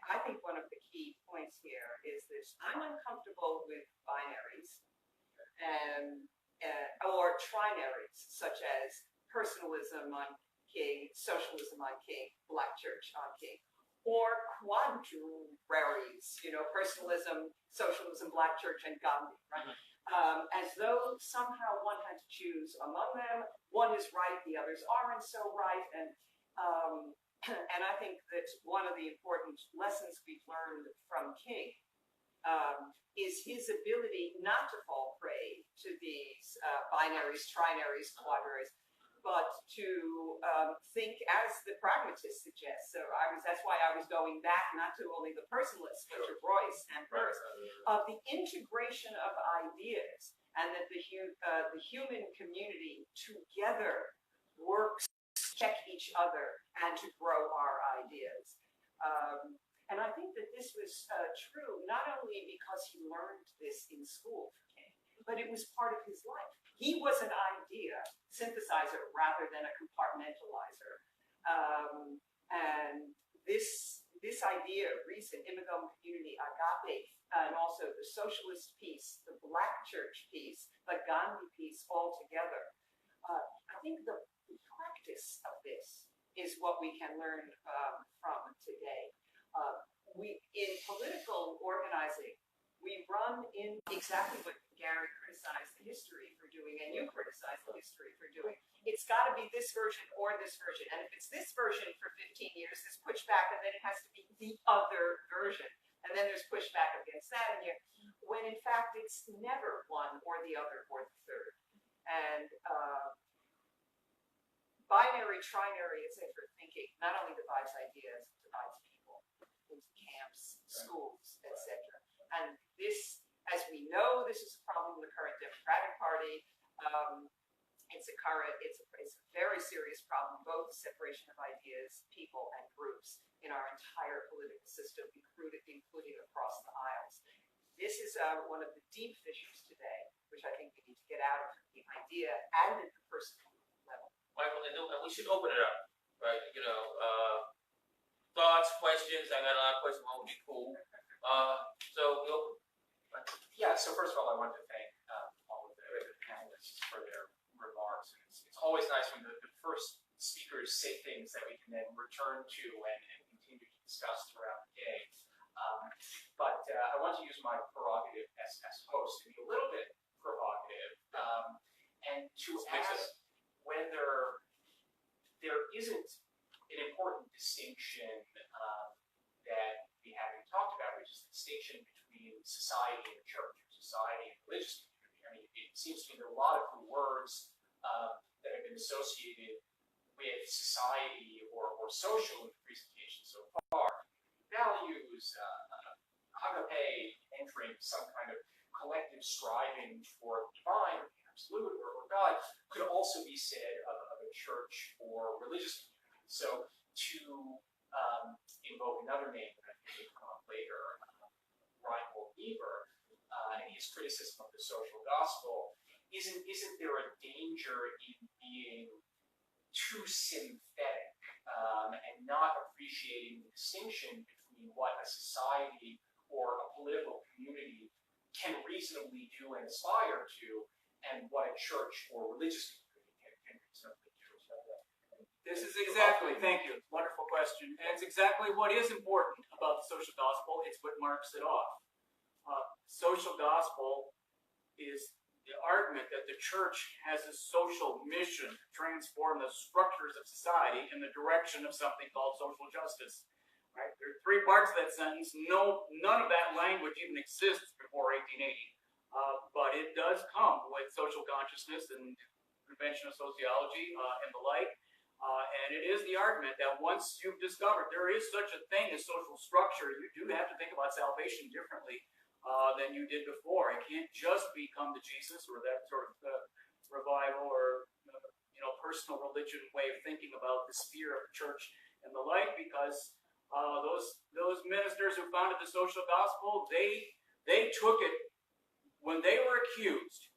I think one of the key points here is this: I'm uncomfortable with binaries or trinaries, such as personalism on King, socialism on King, Black Church on King, or quadraries, personalism, socialism, Black Church, and Gandhi, right? As though somehow one had to choose among them. One is right, the others aren't so right, and I think that one of the important lessons we've learned from King is his ability not to fall prey to these binaries, trinaries, quadraries, but to think as the pragmatist suggests. So that's why I was going back not to only the personalists, but to Royce and Peirce, of the integration of ideas, and that the human community together works to check each other and to grow our ideas. And I think that this was true not only because he learned this in school, but it was part of his life. He was an idea synthesizer rather than a compartmentalizer. And this idea of reason, imagom community, agape, and also the socialist piece, the Black church piece, the Gandhi piece all together. I think the practice of this is what we can learn from today. In political organizing, we run in exactly what Gary criticized the history for doing, and you criticized the history for doing. It's got to be this version or this version. And if it's this version for 15 years, there's pushback, and then it has to be the other version. And then there's pushback against that, and when in fact it's never one or the other or the third. And binary, trinary, etc. thinking not only divides ideas, it divides people into camps, schools, etc. And this, as we know, this is a problem in the current Democratic Party. It's a very serious problem, both separation of ideas, people, and groups in our entire political system, including across the aisles. This is one of the deep fissures today, which I think we need to get out of the idea and at the personal level. Michael, and we should open it up, right? Thoughts, questions. I got a lot of questions. What would be cool? So first of all, I want to thank all of the panelists for their remarks. And it's always nice when the first speakers say things that we can then return to and continue to discuss throughout the day. But I want to use my prerogative as host to be a little bit provocative and to ask whether there isn't an important distinction that we haven't talked about, which is the distinction between society and the church, or society and religious community. I mean, it seems to me there are a lot of the words that have been associated with society or social in the presentation so far. Values, agape, entering some kind of collective striving for divine, or the absolute, or God, could also be said of a church or religious community. So to invoke another name that I think will come up later, Reinhold Niebuhr, and his criticism of the social gospel, isn't there a danger in being too synthetic and not appreciating the distinction between what a society or a political community can reasonably do and aspire to, and what a church or religious community can reasonably do? This is exactly, thank you, wonderful question. And it's exactly what is important about the social gospel. It's what marks it off. Social gospel is the argument that the church has a social mission to transform the structures of society in the direction of something called social justice. Right? There are three parts of that sentence. None of that language even exists before 1880, but it does come with social consciousness and conventional sociology and the like. And it is the argument that once you've discovered there is such a thing as social structure, you do have to think about salvation differently than you did before. It can't just be come to Jesus or that sort of revival or personal religion way of thinking about the sphere of the church and the like, because those ministers who founded the social gospel, they took it when they were accused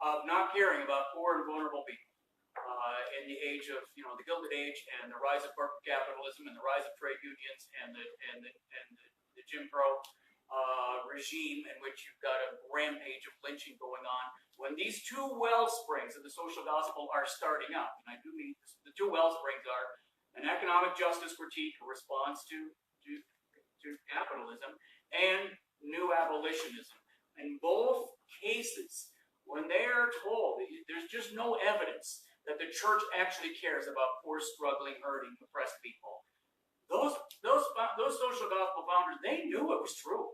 of not caring about poor and vulnerable people. In the age of the Gilded Age and the rise of corporate capitalism and the rise of trade unions and the Jim Crow regime, in which you've got a rampage of lynching going on, when these two well springs of the social gospel are starting up, and I do mean the two well springs are an economic justice critique, a response to capitalism, and new abolitionism. In both cases, when they are told, there's just no evidence that the church actually cares about poor, struggling, hurting, oppressed people. Those social gospel founders, they knew it was true.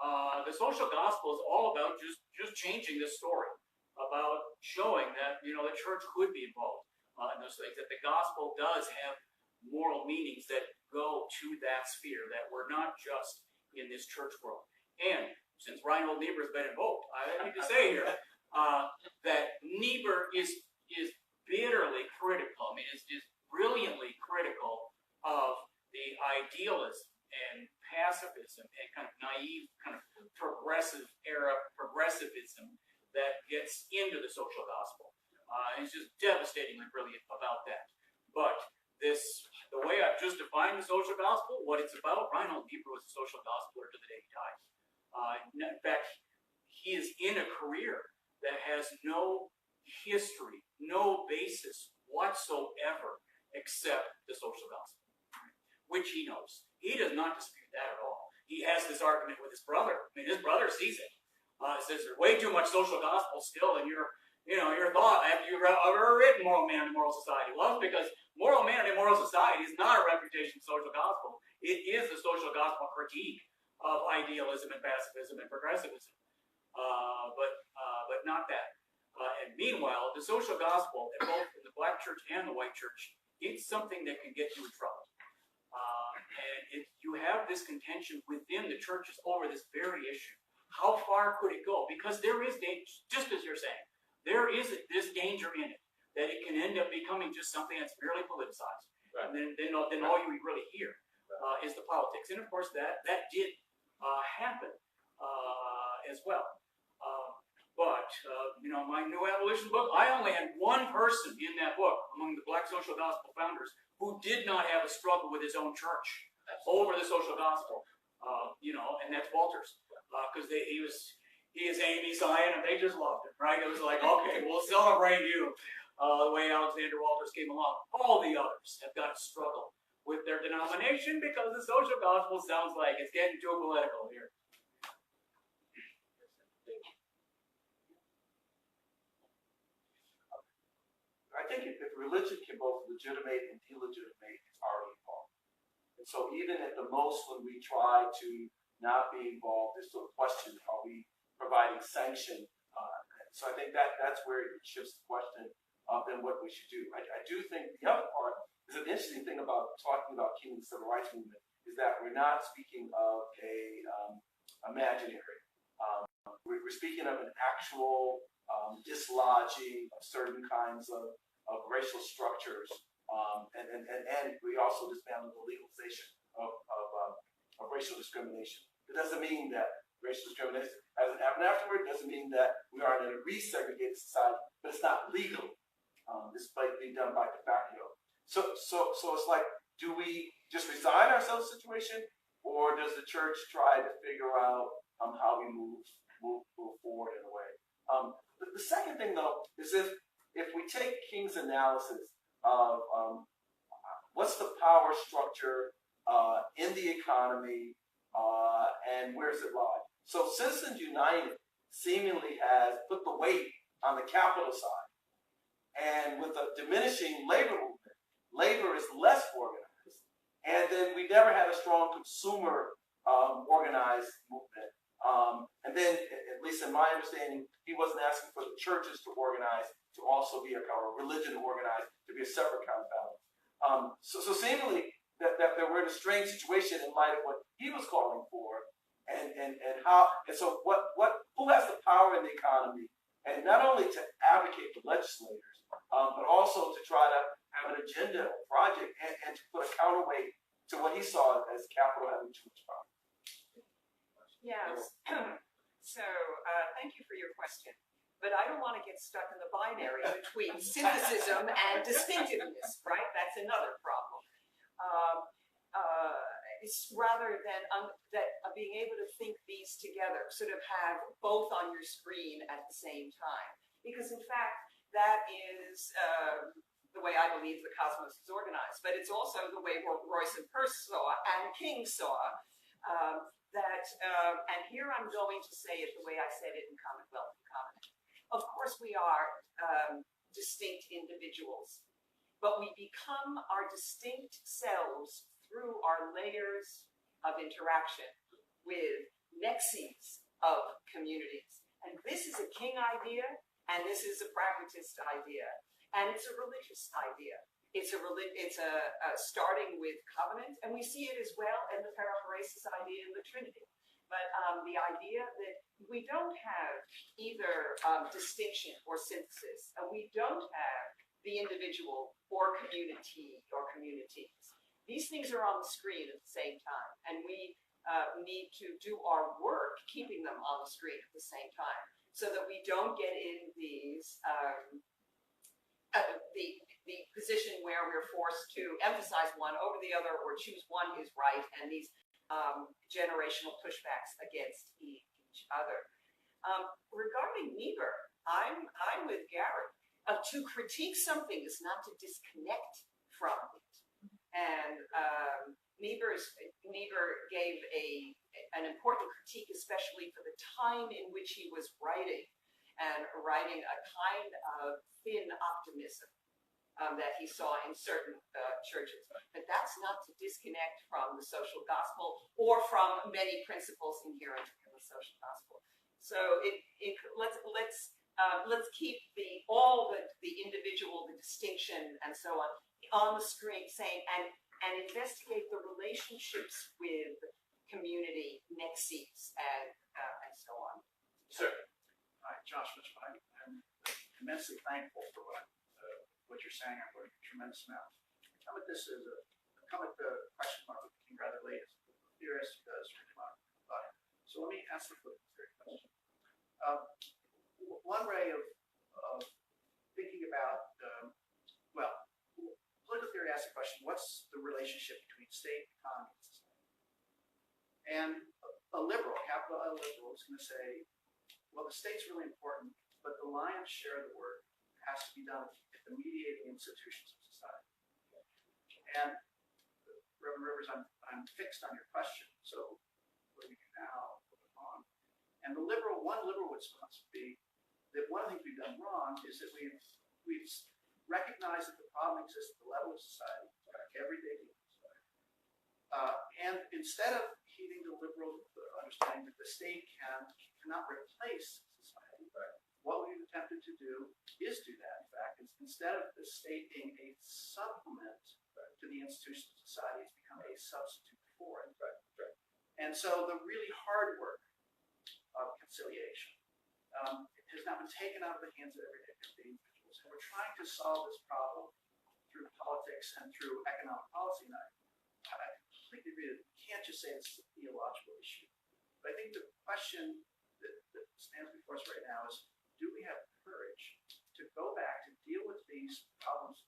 The social gospel is all about just changing this story, about showing that the church could be involved in those things, that the gospel does have moral meanings that go to that sphere, that we're not just in this church world. And since Reinhold Niebuhr has been invoked, I need to say here that Niebuhr is bitterly critical, is brilliantly critical of the idealism and past gospel. He's just devastatingly brilliant about that. But the way I've just defined the social gospel, what it's about, Reinhold Niebuhr was a social gospeler to the day he died. In fact, he is in a career that has no history, no basis whatsoever except the social gospel, which he knows. He does not dispute that at all. He has this argument with his brother. I mean, his brother sees it. Says there's way too much social gospel still in your thought. Have you ever written Moral Man and Moral Society? Well, because Moral Man and Moral Society is not a refutation of social gospel. It is the social gospel critique of idealism and pacifism and progressivism. But not that. And meanwhile, the social gospel, both in the black church and the white church, it's something that can get you in trouble. You have this contention within the churches over this very issue. How far could it go? Because there is danger, just as you're saying, there is this danger in it, that it can end up becoming just something that's merely politicized. Right. And then all you really hear is the politics. And of course, that did happen as well. But my New Abolition book, I only had one person in that book among the black social gospel founders who did not have a struggle with his own church over the social gospel. And that's Walters, because he is Amy Zion, and they just loved him, right? It was like, okay, we'll celebrate you the way Alexander Walters came along. All the others have got to struggle with their denomination because the social gospel sounds like it's getting too political here. I think if religion can both legitimate and delegitimate, it's already involved. And so even at the most, when we try to not be involved, there's still a question, are we providing sanction? So I think that's where it shifts the question then what we should do. I do think the other part is an interesting thing about talking about King and the Civil Rights Movement is that we're not speaking of a imaginary. We're speaking of an actual dislodging of certain kinds of racial structures, and we also dismantle the legalization of racial discrimination. It doesn't mean that racial discrimination hasn't happened afterward. It doesn't mean that we are in a resegregated society, but it's not legal. This might be done by de facto. So it's like, do we just resign ourselves to the situation, or does the church try to figure out how we move forward in a way? The second thing, though, is if we take King's analysis of what's the power structure in the economy and where does it lie? So Citizens United seemingly has put the weight on the capital side. And with a diminishing labor movement, labor is less organized. And then we never had a strong consumer organized movement. And then, at least in my understanding, he wasn't asking for the churches to organize to also be or religion to organize to be a separate kind of balance. So seemingly that we're in a strange situation in light of what he was calling for, and so who has the power in the economy, and not only to advocate for legislators, but also to try to have an agenda or project and to put a counterweight to what he saw as capital having too much power. Yes. So thank you for your question. But I don't want to get stuck in the binary between synthesis and distinctiveness, right? That's another problem. It's rather than being able to think these together, sort of have both on your screen at the same time. Because in fact, that is the way I believe the cosmos is organized. But it's also the way Royce and Peirce saw and King saw and here I'm going to say it the way I said it in Commonwealth and Covenant. Of course we are distinct individuals, but we become our distinct selves through our layers of interaction with nexes of communities. And this is a King idea, and this is a pragmatist idea, and it's a religious idea. It's starting with covenant, and we see it as well in the perichoresis idea in the Trinity. But the idea that we don't have either distinction or synthesis, and we don't have the individual or community or communities. These things are on the screen at the same time, and we need to do our work keeping them on the screen at the same time. so that we don't get in these the position where we're forced to emphasize one over the other or choose one is right, and these generational pushbacks against each other. Regarding Niebuhr, I'm with Gary. To critique something is not to disconnect from it. And Niebuhr gave an important critique, especially for the time in which he was writing, and writing a kind of thin optimism that he saw in certain churches. But that's not to disconnect from the social gospel or from many principles inherent in the social gospel. So let's keep all the individual, the distinction, and so on the screen, saying and investigate the relationships with community, nexes, and so on. Sir. Hi, Josh Mitchell. I'm immensely thankful for what you're saying. I've learned a tremendous amount. I come at this as come at the question mark looking rather late as a theorist who does read. So let me ask the very question. One way of thinking about, political theory asks the question, what's the relationship between state, economy, and society? And a liberal, capital L liberal, is going to say, well, the state's really important, but the lion's share of the work has to be done at the mediating institutions of society. And Reverend Rivers, I'm fixed on your question, so what do we do now? Moving on. And one liberal response would be that one of the things we've done wrong is that we've recognized that the problem exists at the level of society, everyday society. And instead of heeding the liberal understanding that the state cannot replace society, what we've attempted to do is do that. In fact, instead of the state being a supplement to the institutions of society, it's become a substitute for it. And so the really hard work of conciliation has now been taken out of the hands of everyday individuals. And we're trying to solve this problem through politics and through economic policy. And I completely agree that you can't just say it's a theological issue. But I think the question that stands before us right now is, do we have courage to go back to deal with these problems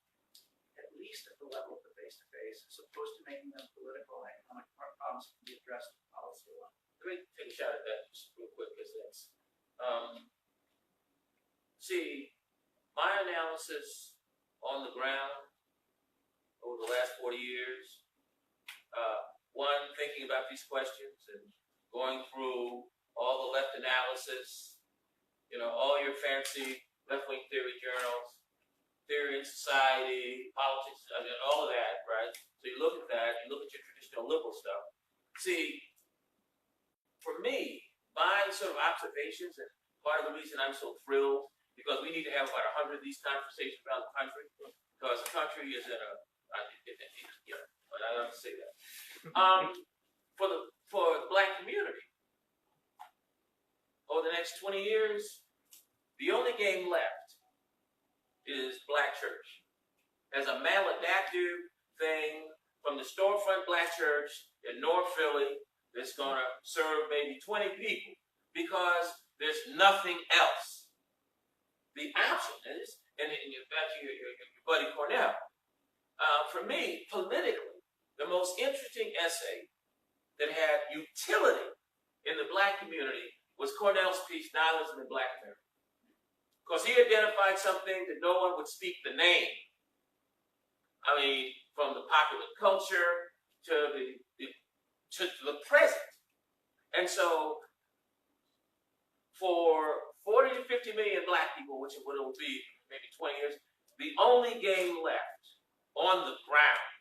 at least at the level of the face-to-face, as opposed to making them political and economic problems that can be addressed at policy level? Let me take a shot at that just real quick, because that's see, my analysis on the ground over the last 40 years, one, thinking about these questions and going through all the left analysis, all your fancy left-wing theory journals, theory in society, politics, all of that, right? So you look at that, you look at your traditional liberal stuff. See, for me, my sort of observations, and part of the reason I'm so thrilled, because we need to have about 100 of these conversations around the country, because the country is in a, but I don't have to say that. For the Black community, over the next 20 years, the only game left is Black church. There's a maladaptive thing from the storefront Black church in North Philly that's going to serve maybe 20 people, because there's nothing else. The option is, and back to your buddy Cornell, for me, politically, the most interesting essay that had utility in the Black community was Cornell's piece, Nihilism in Black America. Because he identified something that no one would speak the name. I mean, from the popular culture to the present. And so, for 40 to 50 million Black people, which is what it will be maybe 20 years, the only game left on the ground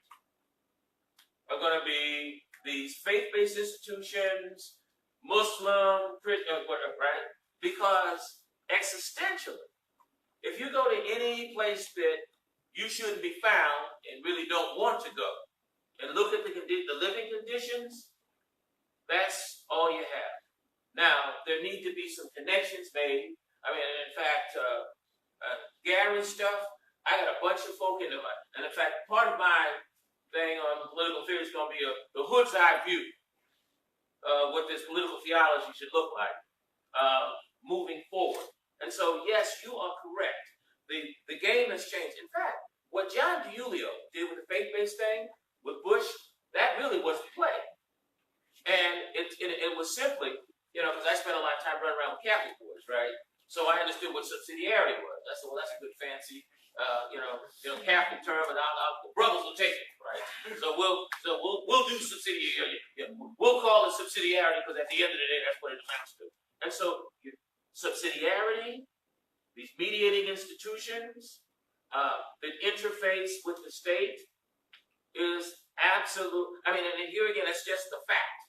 are going to be these faith-based institutions, Muslim, Christian, whatever, right? Because existentially, if you go to any place that you shouldn't be found and really don't want to go, and look at the living conditions, that's all you have. Now, there need to be some connections made. I mean, in fact, Gary's stuff, I got a bunch of folk in the, and in fact, part of my thing on political theory is going to be the hood's eye view of what this political theology should look like. moving forward. And so, yes, you are correct. The game has changed. In fact, what John DiIulio did with the faith-based thing with Bush, that really was the play. And it was simply, because I spent a lot of time running around with Catholic boys, right? So I understood what subsidiarity was. I said, well, that's a good fancy, Catholic term, and the brothers will take it, right? So we'll do subsidiarity. We'll call it subsidiarity because at the end of the day, that's what it amounts to. And so subsidiarity, these mediating institutions that interface with the state is absolute. I mean, and here again, that's just the fact.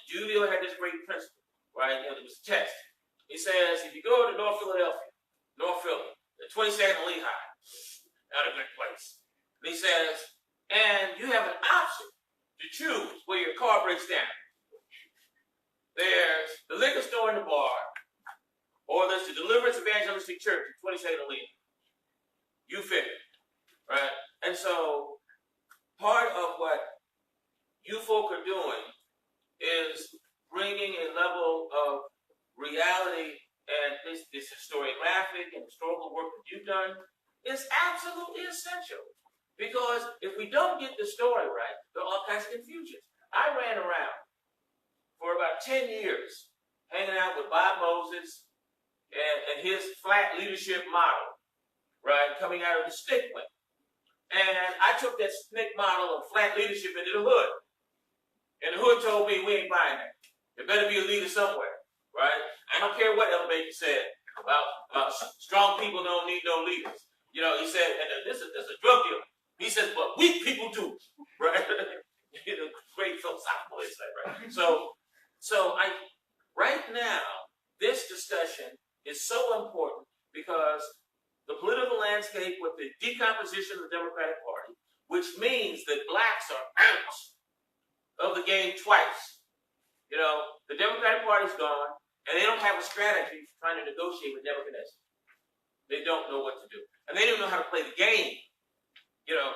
Julio had this great principle, right? There was a text. He says, if you go to North Philadelphia, North Philly, the 22nd and Lehigh, not a good place. And he says, and you have an option to choose where your car breaks down. There's the liquor store and the bar, or there's the Deliverance Evangelistic Church at 22nd and Lehigh. You fit it, right? And so part of what you folk are doing is bringing a level of reality, and this historiographic and historical work that you've done is absolutely essential. Because if we don't get the story right, there are all kinds of confusions. I ran around for about 10 years hanging out with Bob Moses and his flat leadership model, right, coming out of the SNCC wing. And I took that SNCC model of flat leadership into the hood. And the hood told me, we ain't buying that. There better be a leader somewhere, right? I don't care what Elevator said about strong people don't need no leaders. He said, and this is a drug dealer. He says, but weak people do, right? Great philosophical insight, right? So right now, this discussion is so important because the political landscape with the decomposition of the Democratic Party, which means that blacks are out of the game twice. The Democratic Party's gone, and they don't have a strategy for trying to negotiate with Nebuchadnezzar. They don't know what to do. And they don't know how to play the game.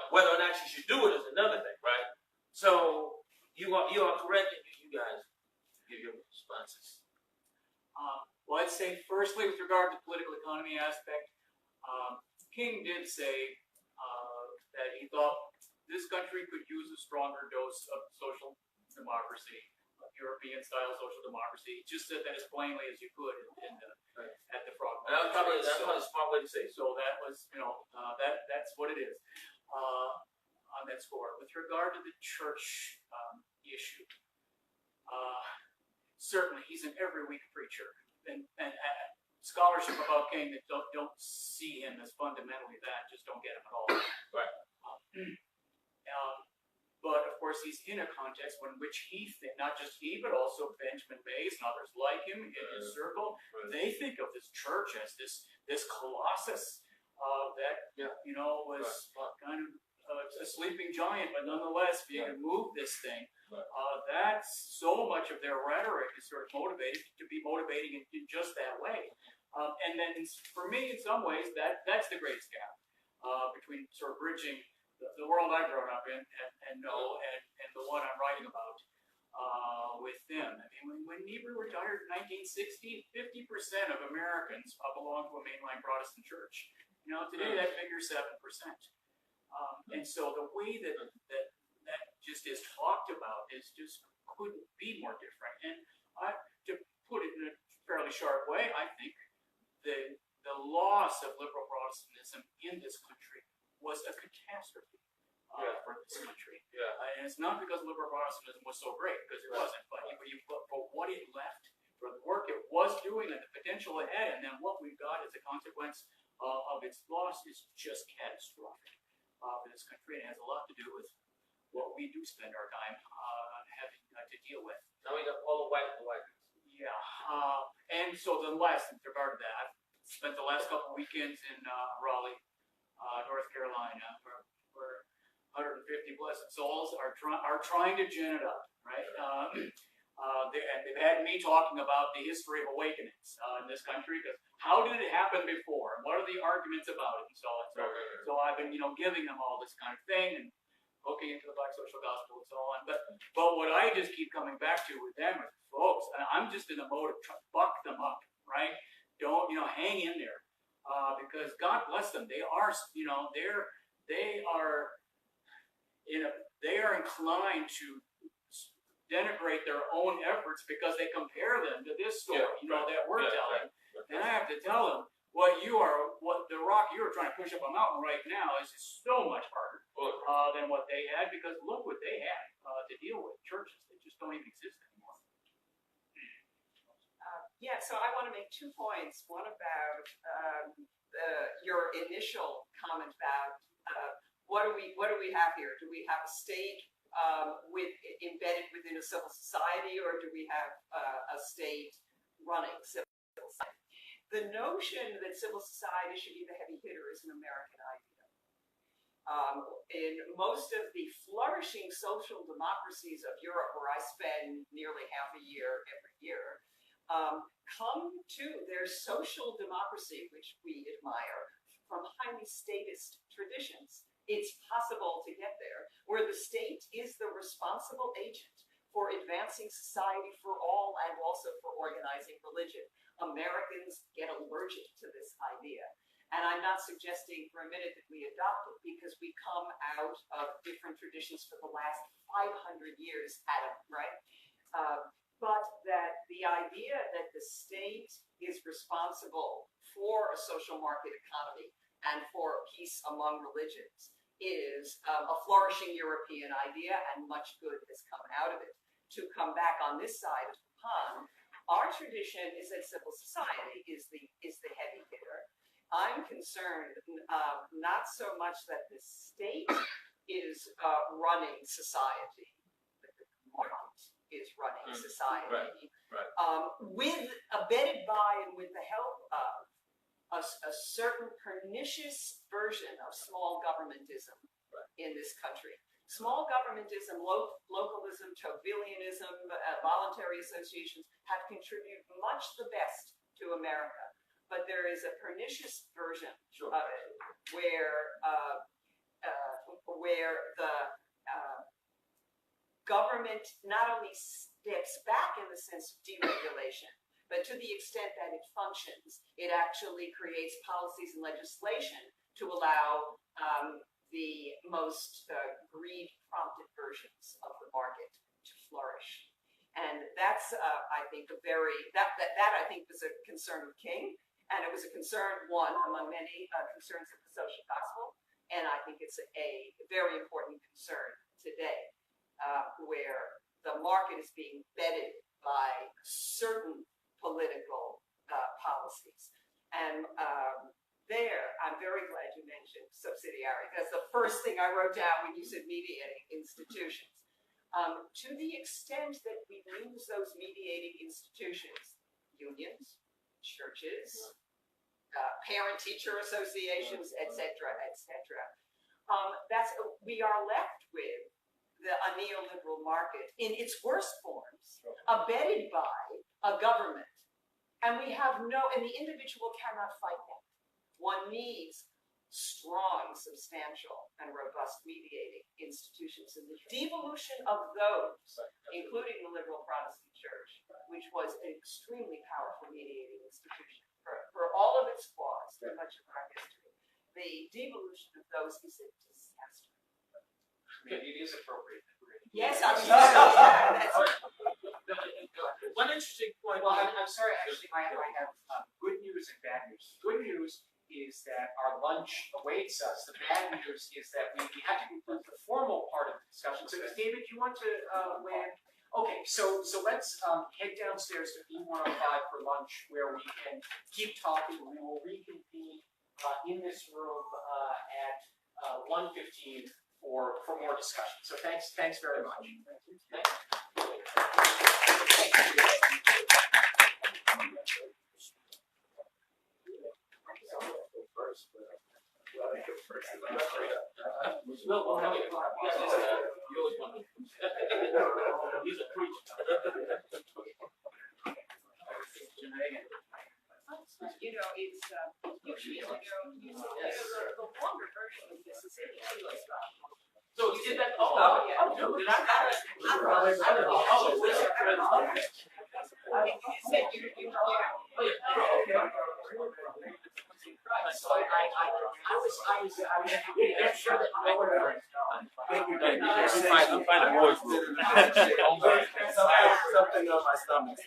Whether or not you should do it is another thing, right? So you are correct, you guys give your responses. Well, I'd say firstly, with regard to the political economy aspect, King did say that he thought this country could use a stronger dose of social democracy, European-style social democracy. He just said that as plainly as you could at the Frog March. That's probably a smart way to say it. So that was, that's what it is on that score. With regard to the church issue, certainly he's an every week preacher, and scholarship about King that don't see him as fundamentally that just don't get him at all. Right. But of course, he's in a context in which not just he, but also Benjamin Mays and others like him in his circle, they think of this church as this colossus that was kind of a sleeping giant, but nonetheless being able to move this thing. That's so much of their rhetoric is sort of motivating in just that way. And then for me, in some ways, that's the greatest gap between sort of bridging the world I've grown up in and know and the one I'm writing about with them. I mean, when Niebuhr retired in 1960, 50% of Americans belonged to a mainline Protestant church. Today that figure's 7%. And so the way that just is talked about is just couldn't be more different. And to put it in a fairly sharp way, I think the loss of liberal Protestantism in this country was a catastrophe for this country. And it's not because liberal Protestantism was so great, because it wasn't, but for what it left, for the work it was doing and the potential ahead, and then what we've got as a consequence of its loss is just catastrophic for this country, and it has a lot to do with what we do spend our time having to deal with. Now we got all the white. Yeah. And so the last, with regard to that, I've spent the last couple of weekends in Raleigh, North Carolina, where 150 blessed souls are trying to gin it up, right? And they've had me talking about the history of awakenings in this country, because how did it happen before? And what are the arguments about it? And so on. So I've been, giving them all this kind of thing, and hooking into the Black social gospel and so on. But what I just keep coming back to with them is, folks, and I'm just in the mode of trying to buck them up, right? Don't, hang in there, because God bless them. They are, they are inclined to denigrate their own efforts because they compare them to this story, that we're telling. And I have to tell them, what the rock you are trying to push up a mountain right now is so much harder than what they had, because look what they had to deal with. Churches that just don't even exist anymore. So I want to make 2 points. One about your initial comment about what do we have here? Do we have a state embedded within a civil society, or do we have a state running civil society? The notion that civil society should be the heavy hitter is an American idea. In most of the flourishing social democracies of Europe, where I spend nearly half a year every year, come to their social democracy, which we admire, from highly statist traditions. It's possible to get there, where the state is the responsible agent for advancing society for all and also for organizing religion. Americans get allergic to this idea. And I'm not suggesting for a minute that we adopt it, because we come out of different traditions for the last 500 years, Adam, right? But that the idea that the state is responsible for a social market economy and for peace among religions is a flourishing European idea, and much good has come out of it. To come back on this side of the pond, our tradition is that civil society is the heavy hitter. I'm concerned not so much that the state is running society, but the market is running society, with abetted by and with the help of a certain pernicious version of small governmentism in this country. Small governmentism, localism, Tocquevillianism, voluntary associations have contributed much the best to America. But there is a pernicious version of it where the government not only steps back in the sense of deregulation, but to the extent that it functions, it actually creates policies and legislation to allow the most greed-prompted versions of the market to flourish. And that's, I think, that I think was a concern of King, and it was a concern, one among many concerns of the social gospel, and I think it's a very important concern today, where the market is being bedded by certain political policies. And I'm very glad you mentioned subsidiarity. That's the first thing I wrote down when you said mediating institutions. To the extent that we lose those mediating institutions, unions, churches, parent-teacher associations, etc., we are left with a neoliberal market in its worst forms, abetted by a government, and the individual cannot fight that. One needs strong, substantial, and robust mediating institutions, and the devolution of those, including the liberal Protestant Church, which was an extremely powerful mediating institution for all of its flaws through much of our history. The devolution of those is a disaster. It is appropriate. Yes, I'm sorry. One interesting point. Well, I'm sorry. Actually, I have good news and bad news. Good news is that our lunch awaits us. The bad news is that we have to conclude the formal part of the discussion. So, David, you want to weigh in? Okay, so let's head downstairs to B105 for lunch, where we can keep talking. We will reconvene in this room at 1:15 for more discussion. So thanks very much. He's a preacher. It's usually the longer version of this is in the So you did that. Did I? sure that I would. I'm finding voice. Something on my stomach.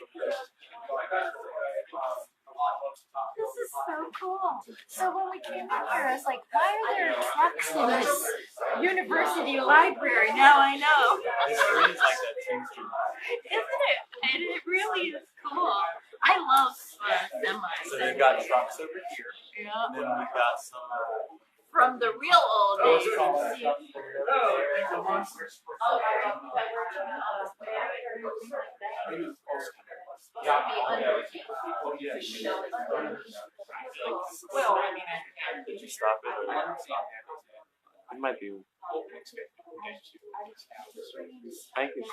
This is so cool. So when we came in here, I was like, why are there trucks in this university library? Now I know. Isn't it? And it really is cool. I love semis. So we got trucks over here, Yeah. and then we got some. From the real old days. See, Well, I mean, Did you stop it? Or it might be. Thank you.